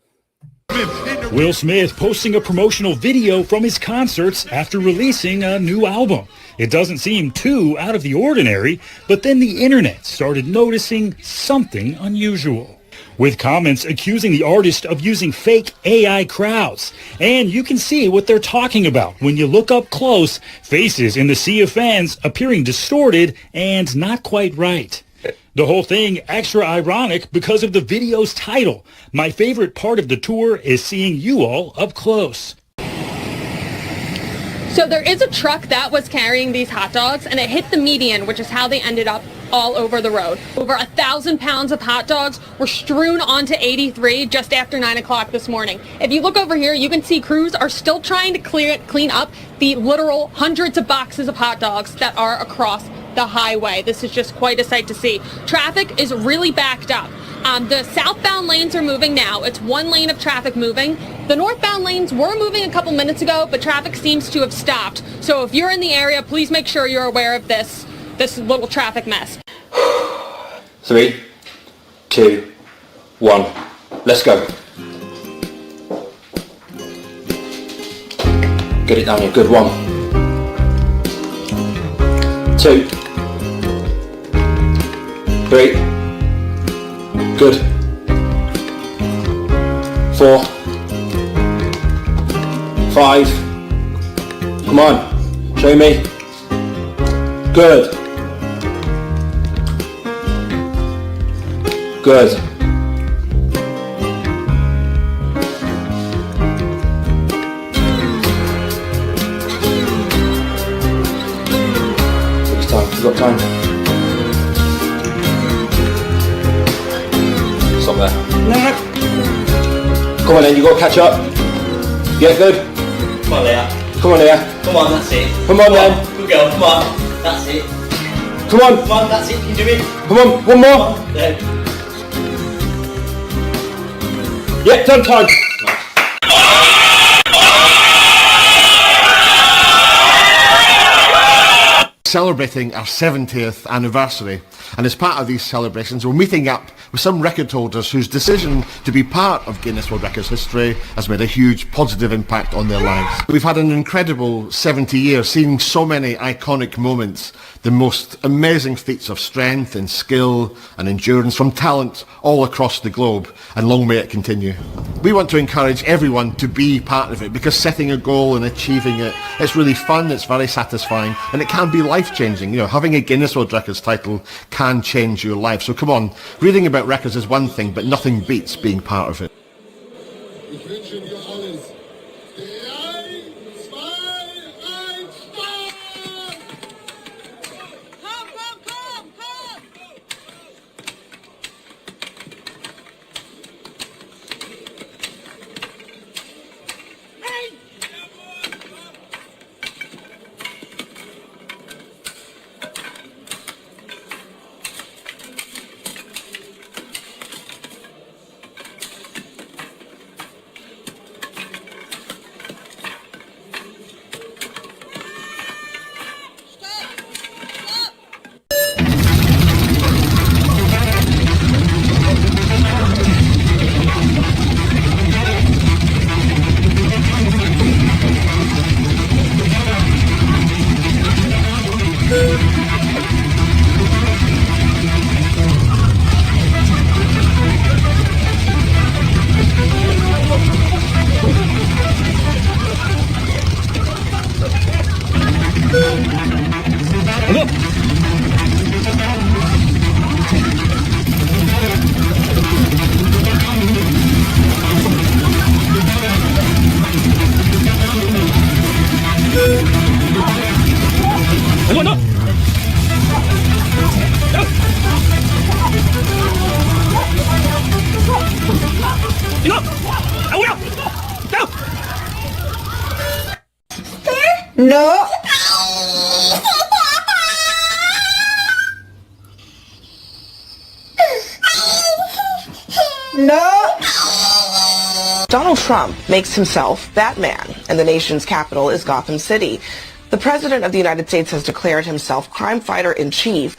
Will Smith posting a promotional video from his concerts after releasing a new album. It doesn't seem too out of the ordinary, but then the internet started noticing something unusual, with comments accusing the artist of using fake AI crowds. And you can see what they're talking about when you look up close, faces in the sea of fans appearing distorted and not quite right. The whole thing extra ironic because of the video's title. My favorite part of the tour is seeing you all up close. So there is a truck that was carrying these hot dogs, and it hit the median, which is how they ended up all over the road. Over 1,000 pounds of hot dogs were strewn onto 83 just after 9 o'clock this morning. If you look over here, you can see crews are still trying to clean up the literal hundreds of boxes of hot dogs that are across the highway. This is just quite a sight to see. Traffic is really backed up. The southbound lanes are moving now. It's one lane of traffic moving. The northbound lanes were moving a couple minutes ago, but traffic seems to have stopped. So if you're in the area, please make sure you're aware of this little traffic mess. 3, 2, 1, let's go. Get it down here, good. 1, 2, 3, good. 4, 5, come on, show me. Good. Good. Take your time, you've got time. Stop there. No. Come on then, you got to catch up. Yeah, good. Come on, Leah. Come on, Leah. Come on, that's it. Come on then. Good girl, come on. That's it. Come on. Come on, that's it. You do it. Come on, one more. Come on, there. Yeah, done time. Celebrating our 70th anniversary, and as part of these celebrations we're meeting up with some record holders whose decision to be part of Guinness World Records history has made a huge positive impact on their lives. We've had an incredible 70 years, seeing so many iconic moments, the most amazing feats of strength and skill and endurance from talent all across the globe, and long may it continue. We want to encourage everyone to be part of it, because setting a goal and achieving it, it's really fun, it's very satisfying, and it can be life-changing. You know, having a Guinness World Records title can change your life. So come on, reading about records is one thing, but nothing beats being part of it. No. No. Donald Trump makes himself Batman, and the nation's capital is Gotham City. The President of the United States has declared himself crime fighter in chief.